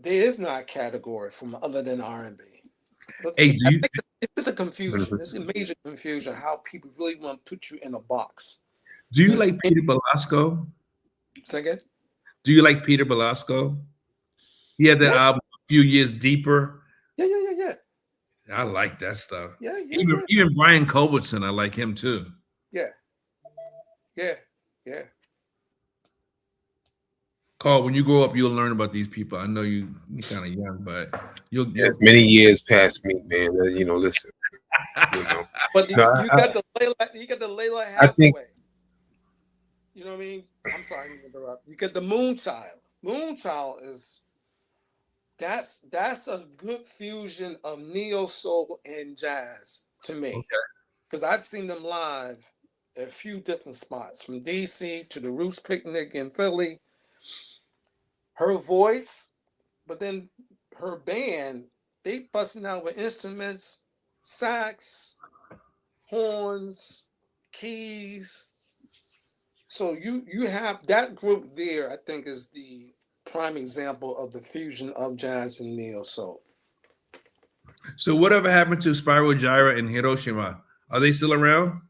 there is not a category from other than R&B. Hey, do you? It's a confusion. It's a major confusion how people really want to put you in a box. Do you like Peter Belasco? Second? Do you like Peter Belasco? He had that album A Few Years Deeper. Yeah. I like that stuff. Yeah. Even Brian Culbertson, I like him too. Yeah. Carl, when you grow up, you'll learn about these people. I know you're kind of young, but you'll Yes, many years past me, man. Listen. But you got the Layla Hathaway. I think. You know what I mean? I'm sorry to interrupt. You get the Moonchild. Moonchild is that's a good fusion of neo soul and jazz to me. Because I've seen them live at a few different spots, from DC to the Roots Picnic in Philly. Her voice, but then her band, they busting out with instruments, sax, horns, keys. So you have that group there, I think, is the prime example of the fusion of jazz and neo soul. So whatever happened to Spiral Gyra in Hiroshima? Are they still around?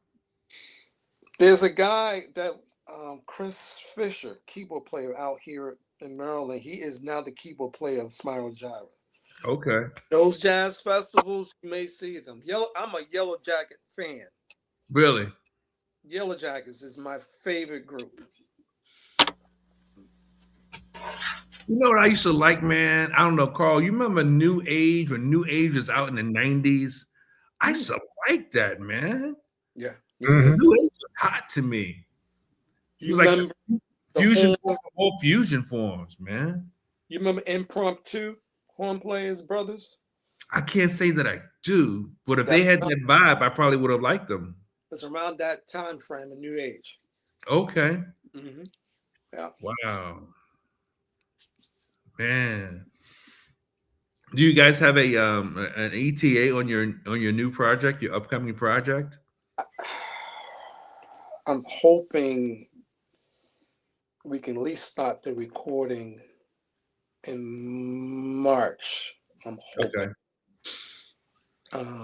There's a guy that Chris Fisher, keyboard player out here in Maryland. He is now the keyboard player of Spiral Gyra. Okay. Those jazz festivals, you may see them. I'm a Yellow Jacket fan. Really? Yellow Jackets is my favorite group. You know what I used to like, man? I don't know, Carl. You remember New Age when New Age was out in the 90s? I used to like that, man. Yeah. Mm-hmm. New Age was hot to me. It was like fusion, all fusion forms, man. You remember Impromptu Horn Players Brothers? I can't say that I do, but if they had that vibe, I probably would have liked them. It's around that time frame in New Age. Okay. Mm-hmm. Yeah. Wow. Man. Do you guys have an ETA on your new project, your upcoming project? I'm hoping we can at least start the recording in March. I'm hoping. Okay.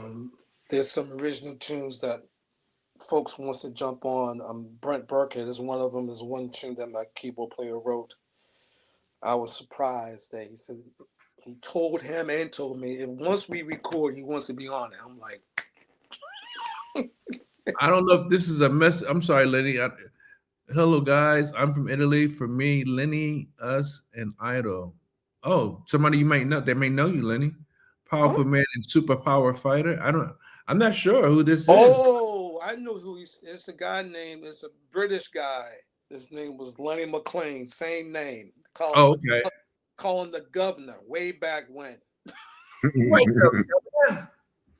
There's some original tunes that folks wants to jump on. Brent Burkhead is one of them. There's one tune that my keyboard player wrote. I was surprised that he said he told him and told me if once we record, he wants to be on it. I'm like, I don't know if this is a mess. I'm sorry, Lenny. Hello, guys. I'm from Italy. For me, Lenny, us, and Idol. Oh, somebody you might know. They may know you, Lenny. Powerful What? man and superpower fighter. I don't. I'm not sure who this is. Oh, I know who he's. It's a guy named. It's a British guy. His name was Lenny McLean. Same name. Oh, okay. Call him the governor. Way back when. Wait up.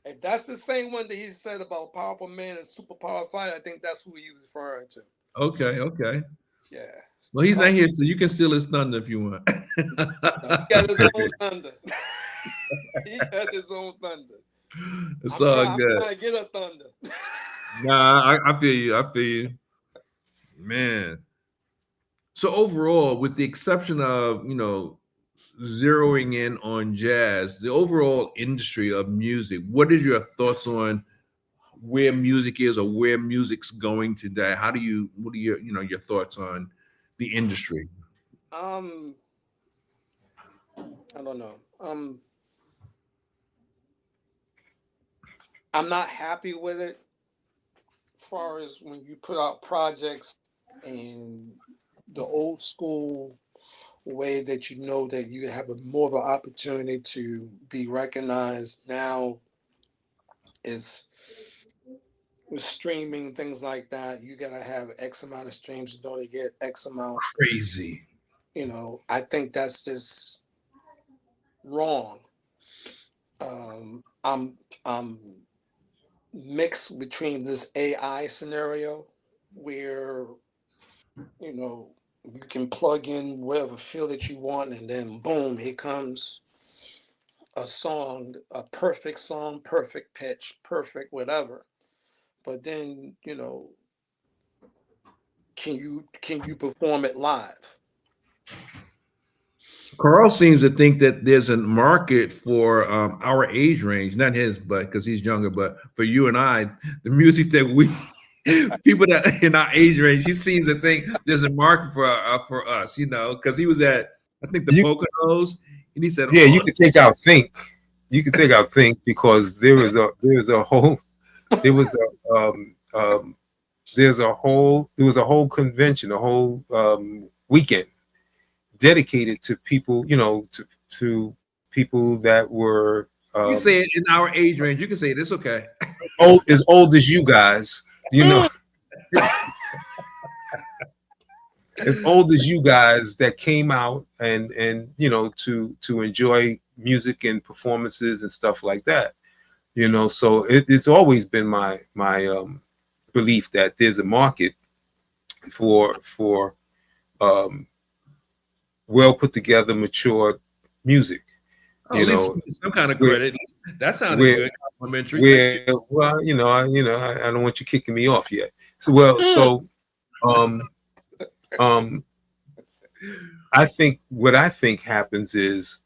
If that's the same one that he said about powerful man and superpower fighter, I think that's who he was referring to. Okay, okay. Yeah. Well, he's not here, so you can steal his thunder if you want. He got his own thunder. He got his own thunder. It's all good. I'm trying to get a thunder. Nah, I feel you. I feel you, man. So overall, with the exception of zeroing in on jazz, the overall industry of music, what is your thoughts on where music is or where music's going today? What are your thoughts on the industry? I don't know. I'm not happy with it as far as when you put out projects and the old school way that you know that you have more of an opportunity to be recognized now is streaming, things like that. You gotta have X amount of streams in order to get X amount. Crazy. I think that's just wrong. I'm mixed between this AI scenario where you can plug in whatever field that you want, and then boom, here comes a song, a perfect song, perfect pitch, perfect whatever. But then, can you perform it live? Carl seems to think that there's a market for our age range, not his, but because he's younger, but for you and I, the music that we people that in our age range, he seems to think there's a market for us, because he was at I think the Poconos, and he said, "Yeah, you could take out Think. You could take out Think because there's a whole convention, a whole weekend dedicated to people, to people that were. You say it in our age range. You can say it. It's okay. As old as you guys, as old as you guys that came out and to enjoy music and performances and stuff like that. So it's always been my belief that there's a market for well put together, mature music. At least some kind of credit. That sounded good. Complimentary. Well, I don't want you kicking me off yet. So I think what I think happens is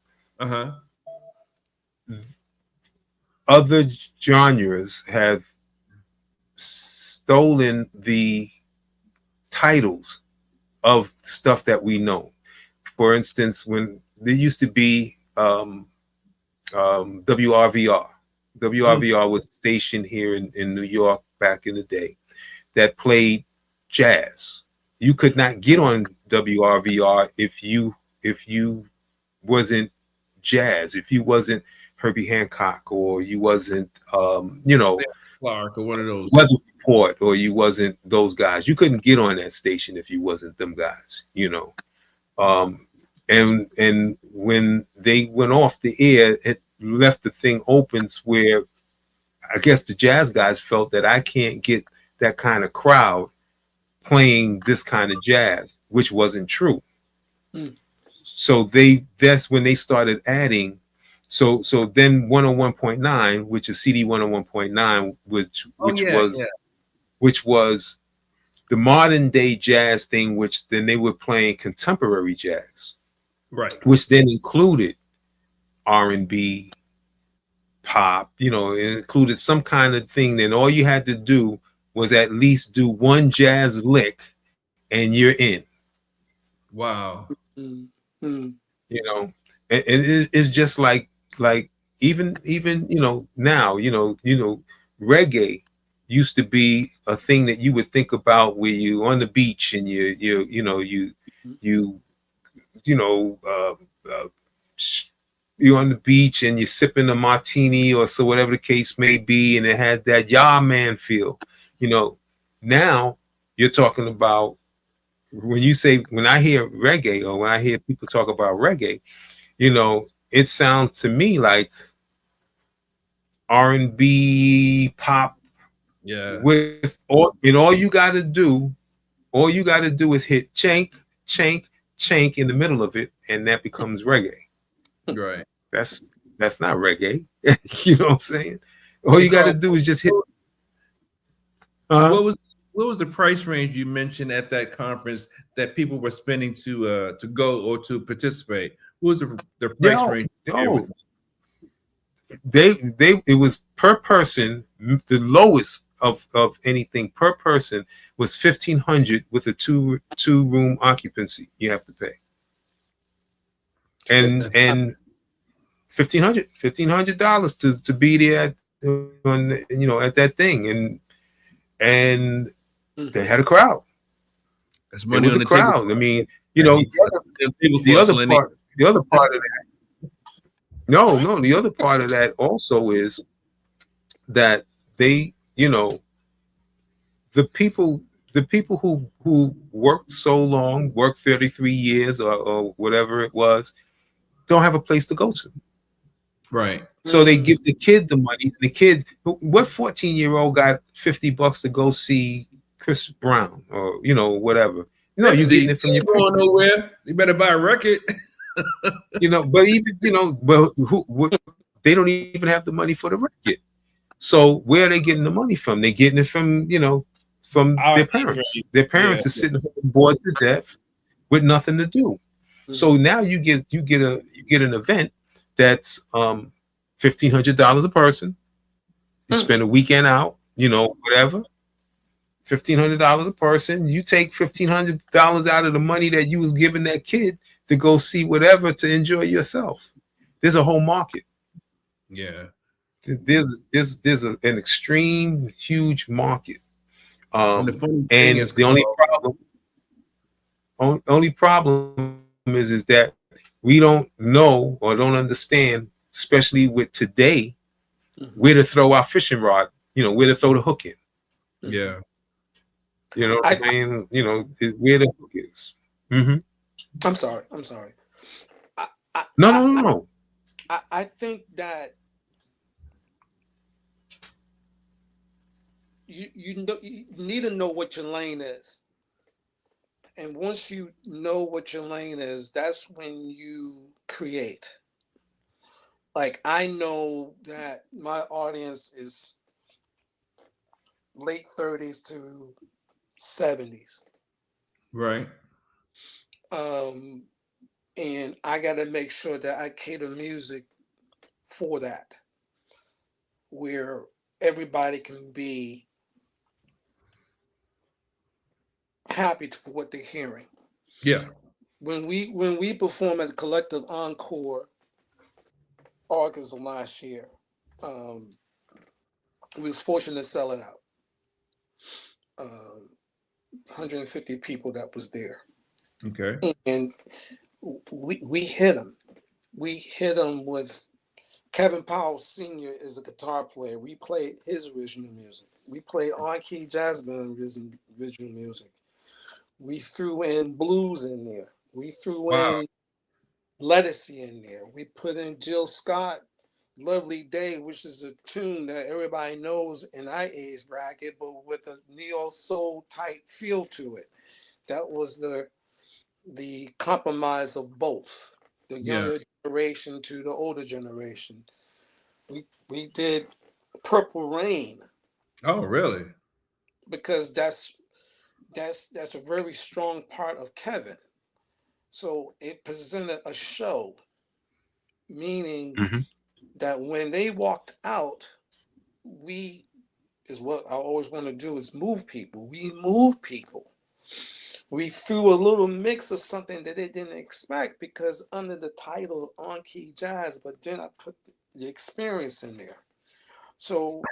other genres have stolen the titles of stuff that we know. For instance, when there used to be WRVR. WRVR was a station here in New York back in the day that played jazz. You could not get on WRVR if you wasn't jazz, if you wasn't Herbie Hancock, or you wasn't Clark or one of those Weather Report, or you wasn't those guys. You couldn't get on that station if you wasn't them guys, And when they went off the air, it left the thing open where I guess the jazz guys felt that I can't get that kind of crowd playing this kind of jazz, which wasn't true. So that's when they started adding. So then 101.9, which is CD 101.9, which was the modern day jazz thing, which then they were playing contemporary jazz. Right. Which then included R&B, pop, it included some kind of thing. Then all you had to do was at least do one jazz lick and you're in. Wow. And it's just like even now, reggae used to be a thing that you would think about where you on the beach and you you know, you're on the beach and you're sipping a martini or so whatever the case may be, and it had that "yeah man" feel. You know, now you're talking about when I hear reggae or when I hear people talk about reggae, you know, it sounds to me like R&B pop. Yeah. All you got to do is hit chank, chank, chank in the middle of it, and that becomes reggae. Right. That's not reggae. You know what I'm saying? All you got to do is just hit. What was the price range you mentioned at that conference that people were spending to go or to participate? What was the price range? It was per person. The lowest of anything per person was $1,500 with a two room occupancy. You have to pay, and $1,500 to be there at that thing, and they had a crowd. That's money it was on a the crowd. table. I mean, the other part of that. No, the other part of that also is that they, the people who worked so long, worked 33 years or whatever it was, don't have a place to go to. Right. So they give the kid the money. The kid, what 14-year-old got $50 to go see Chris Brown or whatever? No, you're getting it from your going nowhere. You better buy a record. But even but they don't even have the money for the record. So where are they getting the money from? They're getting it from from their parents. Their parents are sitting bored to death with nothing to do. Mm-hmm. So now you get an event that's $1,500 a person. You spend a weekend out, whatever. $1,500 a person. You take $1,500 out of the money that you was giving that kid to go see whatever to enjoy yourself. There's a whole market. Yeah. There's an extreme huge market. And the funny thing is, the only problem is that we don't know or don't understand, especially with today, where to throw our fishing rod, where to throw the hook in. Yeah. You know what I'm saying? Where the hook is. Mm-hmm. I'm sorry. No. I think that you need to know what your lane is. And once you know what your lane is, that's when you create. Like, I know that my audience is late 30s to 70s. Right. And I got to make sure that I cater music for that, where everybody can be happy for what they're hearing. Yeah. When we perform at Collective Encore August of last year, we was fortunate to sell it out. 150 people that was there. Okay. And we hit them. We hit them with Kevin Powell Sr. is a guitar player. We played his original music. We played on-key jazz band original music. We threw in blues in there. We threw in Lettucey in there. We put in Jill Scott, Lovely Day, which is a tune that everybody knows in our age bracket, but with a neo soul type feel to it. That was the compromise of both the younger generation to the older generation. We did Purple Rain. Oh, really? Because that's a very strong part of Kevin. So it presented a show, meaning that when they walked out, is what I always want to do is move people. We move people. We threw a little mix of something that they didn't expect because under the title On Key Jazz, but then I put the experience in there. So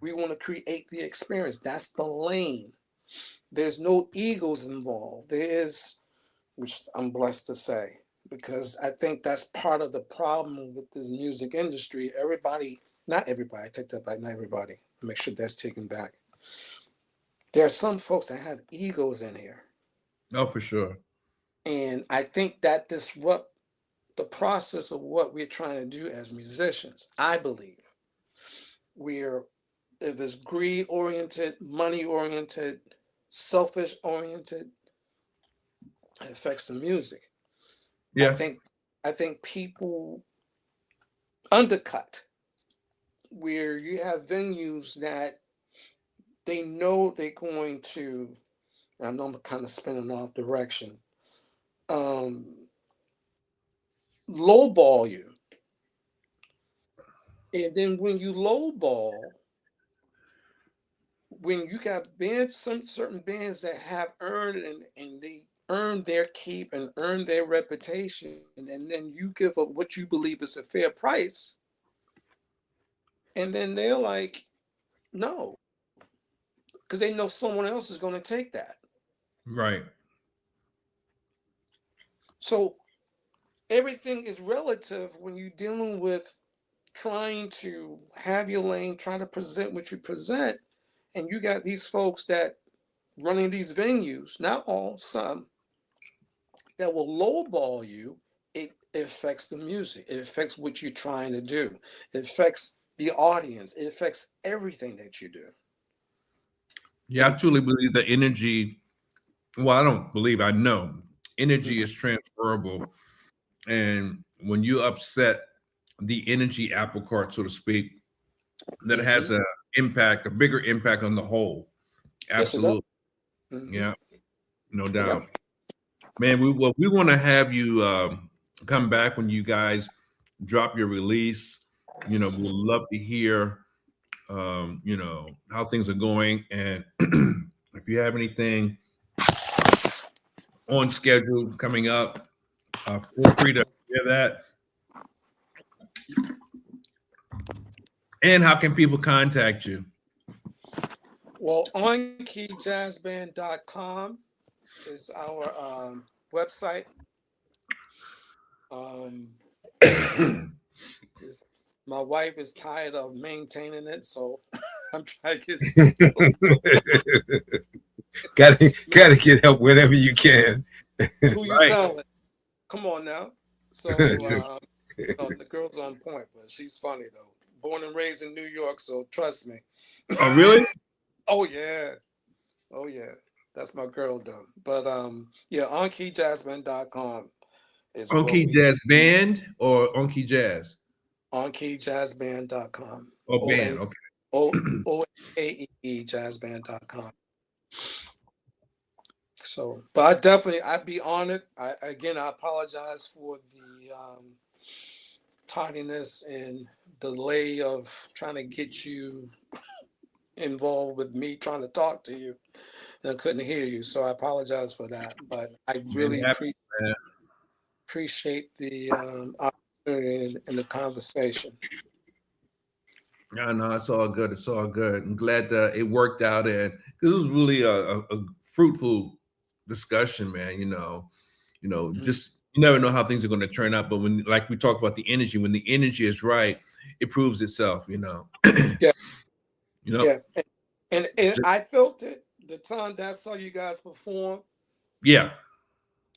We want to create the experience. That's the lane. There's no egos involved. There is, which I'm blessed to say, because I think that's part of the problem with this music industry. Everybody, not everybody, I take that back, not everybody. Make sure that's taken back. There are some folks that have egos in here. Oh, for sure. And I think that disrupt the process of what we're trying to do as musicians. I believe if it's greed oriented, money oriented, selfish oriented, it affects the music. Yeah. I think people undercut where you have venues that they know they're going to, I know I'm kind of spinning off direction, lowball you. And then when you lowball, when you got bands, some certain bands that have earned and they earn their keep and earn their reputation, and then you give up what you believe is a fair price, and then they're like, no, because they know someone else is going to take that. Right. So everything is relative when you're dealing with trying to have your lane, trying to present what you present, and you got these folks that running these venues, not all, some, that will lowball you. It affects the music. It affects what you're trying to do. It affects the audience. It affects everything that you do. Yeah, I truly believe the energy. Well, I don't believe, I know energy is transferable. And when you upset the energy apple cart, so to speak, that has a bigger impact on the whole. Absolutely. Yes, yeah, no doubt. Man, we want to have you come back when you guys drop your release. We'd love to hear how things are going, and if you have anything on schedule coming up, feel free to share that. And how can people contact you? Well, onkeyjazzband.com is our website. My wife is tired of maintaining it, so I'm trying to get some. gotta get help whenever you can. Who you telling? Come on now. So the girl's on point, but she's funny though. Born and raised in New York, so trust me. Oh, really? Oh yeah. That's my girl though. But onkeyjazzband.com is On-Key Jazz Band or On-Key Jazz? onkeyjazzband.com. Oh, band, okay. ONKEE jazzband.com. So, but I'd be honored. I apologize for the tardiness and delay of trying to get you involved with me trying to talk to you, and I couldn't hear you. So I apologize for that. But I really appreciate the opportunity and the conversation. No, it's all good. It's all good. I'm glad that it worked out, and it was really a fruitful discussion, man. Just you never know how things are going to turn out, but when, like we talked about the energy, when the energy is right, it proves itself. Yeah. Yeah, and I felt it the time that I saw you guys perform. Yeah.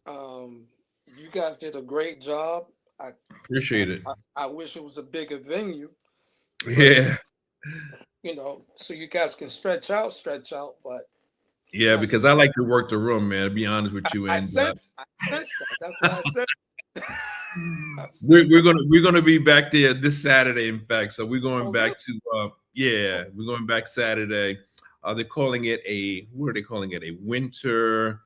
You guys did a great job. I appreciate it. I wish it was a bigger venue. Yeah. So you guys can stretch out, but yeah, because I like to work the room, man. To be honest with you, I sense that. That's why I said. we're gonna be back there this Saturday, in fact. So we're going back to we're going back Saturday. They're calling it what are they calling it? A winter.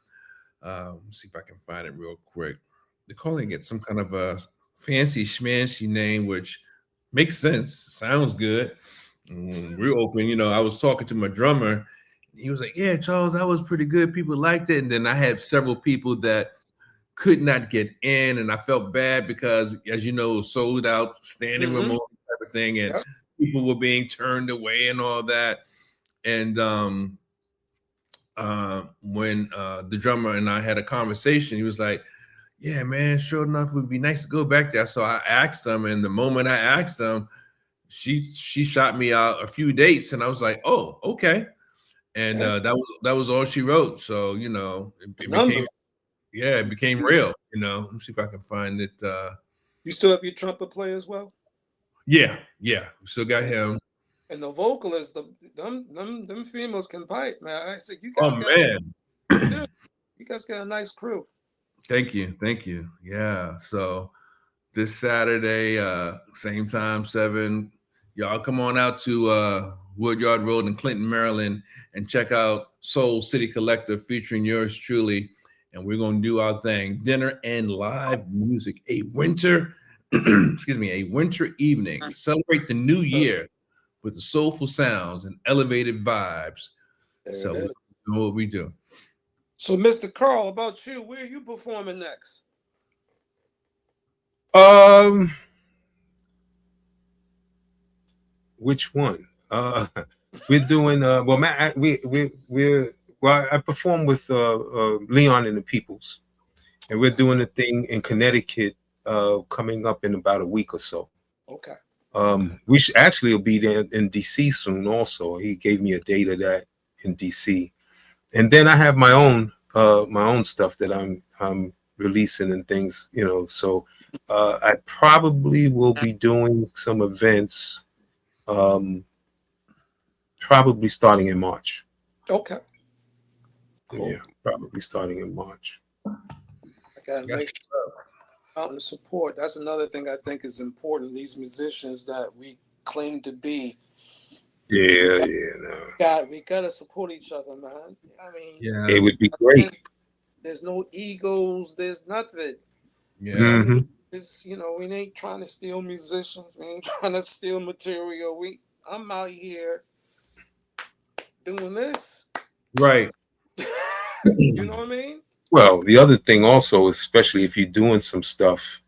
Let's see if I can find it real quick. They're calling it some kind of a fancy schmancy name, which makes sense. Sounds good. Real open. I was talking to my drummer. He was like, "Yeah, Charles, that was pretty good. People liked it." And then I had several people that could not get in, and I felt bad because, as you know, sold out standing room type of thing. And people were being turned away and all that. And when the drummer and I had a conversation, he was like, yeah, man, sure enough, it would be nice to go back there. So I asked him, and the moment I asked him, she shot me out a few dates, and I was like, oh, okay. And that was all she wrote. So, you know, it became real, you know. Let me see if I can find it. You still have your trumpet player as well? Yeah, we still got him. And the vocalist, them females can pipe, man. I said, you guys got a nice crew. Thank you. Yeah. So this Saturday, same time, 7. Y'all come on out to Woodyard Road in Clinton, Maryland, and check out Soul City Collective featuring yours truly. And we're gonna do our thing. Dinner and live music. A winter evening. Celebrate the new year with the soulful sounds and elevated vibes. So we know what we do. So, Mr. Carl, about you, where are you performing next? Which one? We're doing I perform with Leon and the Peoples, and we're doing a thing in Connecticut coming up in about a week or so. Okay. We actually will be there in DC soon also. He gave me a date of that in DC. And then I have my own stuff that I'm releasing and things, you know. So I probably will be doing some events probably starting in March. Okay. Cool. Yeah, probably starting in March. I gotta make sure out and support. That's another thing I think is important. These musicians that we claim to be. Yeah. We gotta support each other, man. I mean, it would be great. There's no egos. There's nothing. Yeah. Mm-hmm. It's, you know, we ain't trying to steal musicians. We ain't trying to steal material. I'm out here doing this. Right. You know what I mean? Well, the other thing also, especially if you're doing some stuff,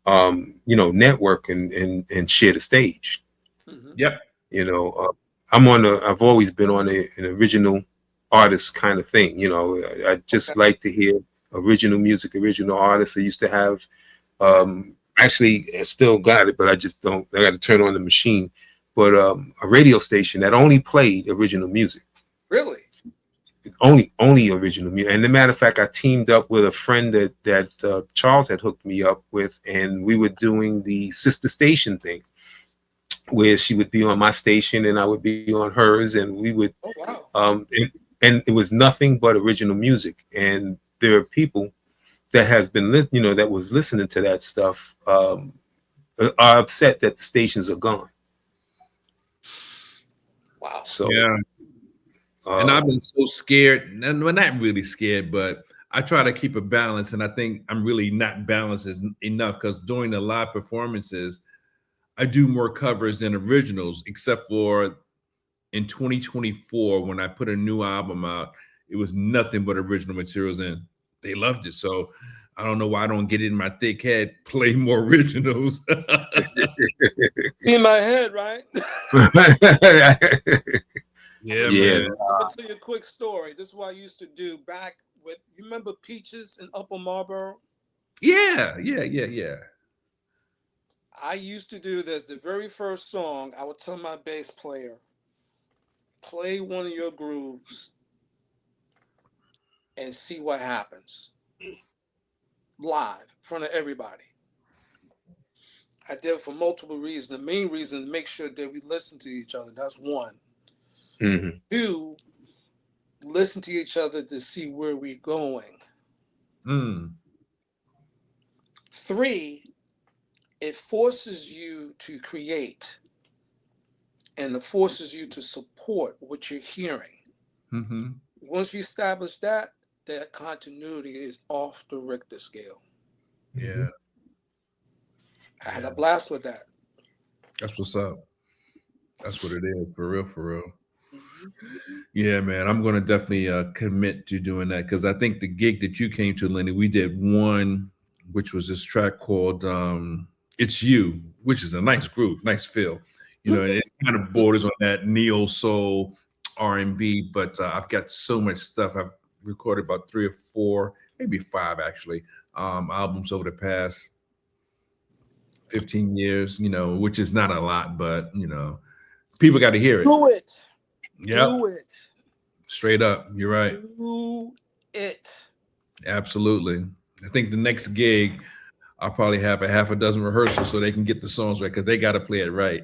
you know, network and share the stage. Mm-hmm. Yep. You know, I've always been on an original artist kind of thing. You know, I just like to hear original music, original artists. I used to have, actually I still got it, but I just don't, I got to turn on the machine. But a radio station that only played original music. Really? Only original music. And as a matter of fact, I teamed up with a friend that Charles had hooked me up with, and we were doing the sister station thing, where she would be on my station and I would be on hers, and we would. Oh, wow. And it was nothing but original music. And there are people that has been, that was listening to that stuff, are upset that the stations are gone. Wow. So yeah. And I've been so scared, and well, not really scared, but I try to keep a balance, and I think I'm really not balanced enough, because during the live performances, I do more covers than originals, except for in 2024 when I put a new album out. It was nothing but original materials, and they loved it. So I don't know why I don't get it in my thick head, play more originals. In my head, right? Yeah, man. I'll tell you a quick story. This is what I used to do back with, you remember Peaches in Upper Marlboro? Yeah. I used to do this. The very first song, I would tell my bass player, play one of your grooves and see what happens. Live in front of everybody. I did it for multiple reasons. The main reason, to make sure that we listen to each other. That's one. Mm-hmm. 2, listen to each other to see where we're going. 3, it forces you to create, and it forces you to support what you're hearing. Mm-hmm. Once you establish that continuity is off the Richter scale. Yeah. I had a blast with that. That's what's up. That's what it is, for real. Yeah, man, I'm going to definitely commit to doing that, because I think the gig that you came to, Lenny, we did one, which was this track called It's You, which is a nice groove, nice feel, You know, it kind of borders on that neo soul R&B, but I've got so much stuff. I've recorded about 3 or 4, maybe 5 actually, albums over the past 15 years, you know, which is not a lot, but you know, people got to hear it. Do it. Yeah. Do it. Straight up. You're right. Do it. Absolutely. I think the next gig, I'll probably have a half a dozen rehearsals so they can get the songs right, because they got to play it right.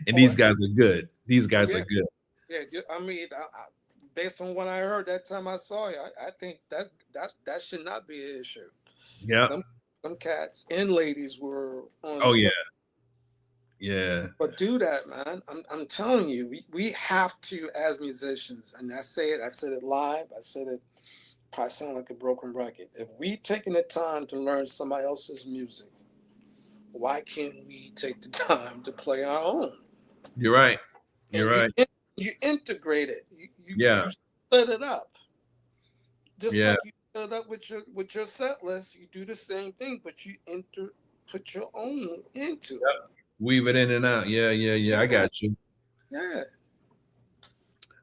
And these guys are good. These guys are good. Yeah, I mean, based on what I heard that time I saw you, I think that should not be an issue. Yeah. Them cats and ladies were on. Oh yeah. Yeah. But do that, man. I'm telling you, we have to, as musicians, and I say it, I've said it live, I said it, probably sound like a broken record. If we taking the time to learn somebody else's music, why can't we take the time to play our own? You're right. You're right. You integrate it. You set it up. Just like you set it up with your set list, you do the same thing, but you put your own into it. Weave it in and out. Yeah. I got you. Yeah.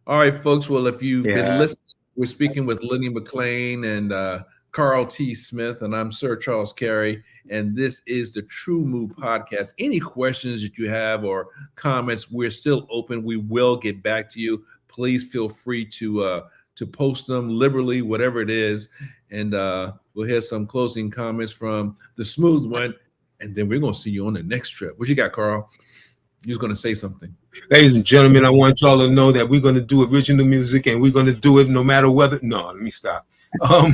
All right, folks. Well, if you've been listening, we're speaking with Lenny McLean and Carl T. Smith, and I'm Sir Charles Carey, and this is the Tru-Mu podcast. Any questions that you have or comments, we're still open. We will get back to you. Please feel free to post them liberally, whatever it is, and we'll hear some closing comments from the smooth one, and then we're gonna see you on the next trip. What you got, Carl? You was gonna say something. Ladies and gentlemen, I want y'all to know that we're going to do original music, and we're going to do it no matter whether. No, let me stop. Go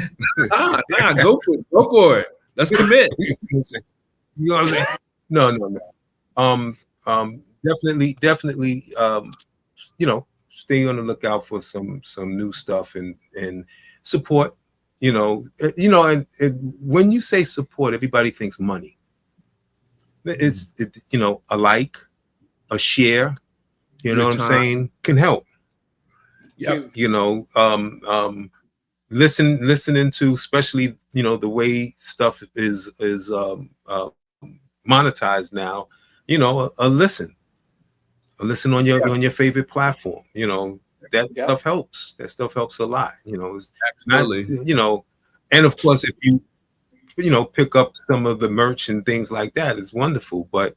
for it. Let's commit. You know what I'm saying? No. Definitely. You know, stay on the lookout for some new stuff and support. And when you say support, everybody thinks money. It's a like, a share. You know what I'm saying? Can help. Yeah. Listening to, especially, the way stuff is monetized now, a listen on your favorite platform, that stuff helps. That stuff helps a lot, it's absolutely. Not, and of course, if you pick up some of the merch and things like that, it's wonderful. But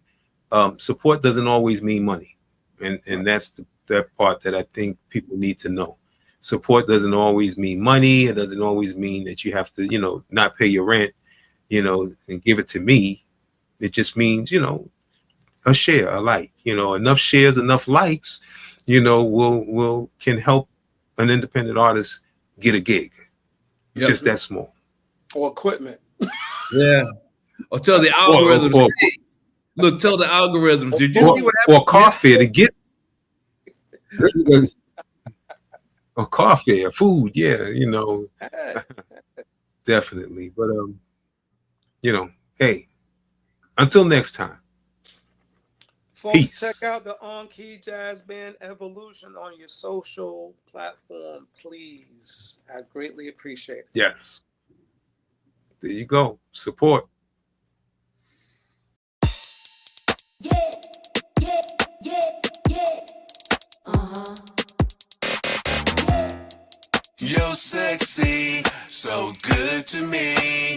support doesn't always mean money. And that's that part that I think people need to know. Support doesn't always mean money. It doesn't always mean that you have to, not pay your rent, and give it to me. It just means, a share, a like, enough shares, enough likes, can help an independent artist get a gig. Yep. Just that small. Or equipment. Yeah. Or tell the algorithms. Look, tell the algorithms. Did you see what happened? Or car fare to get or car fare, food, definitely. But hey, until next time. Folks, peace. Check out the On Key Jazz Band Evolution on your social platform, please. I greatly appreciate it. Yes. There you go. Support. Yeah. You're sexy, so good to me.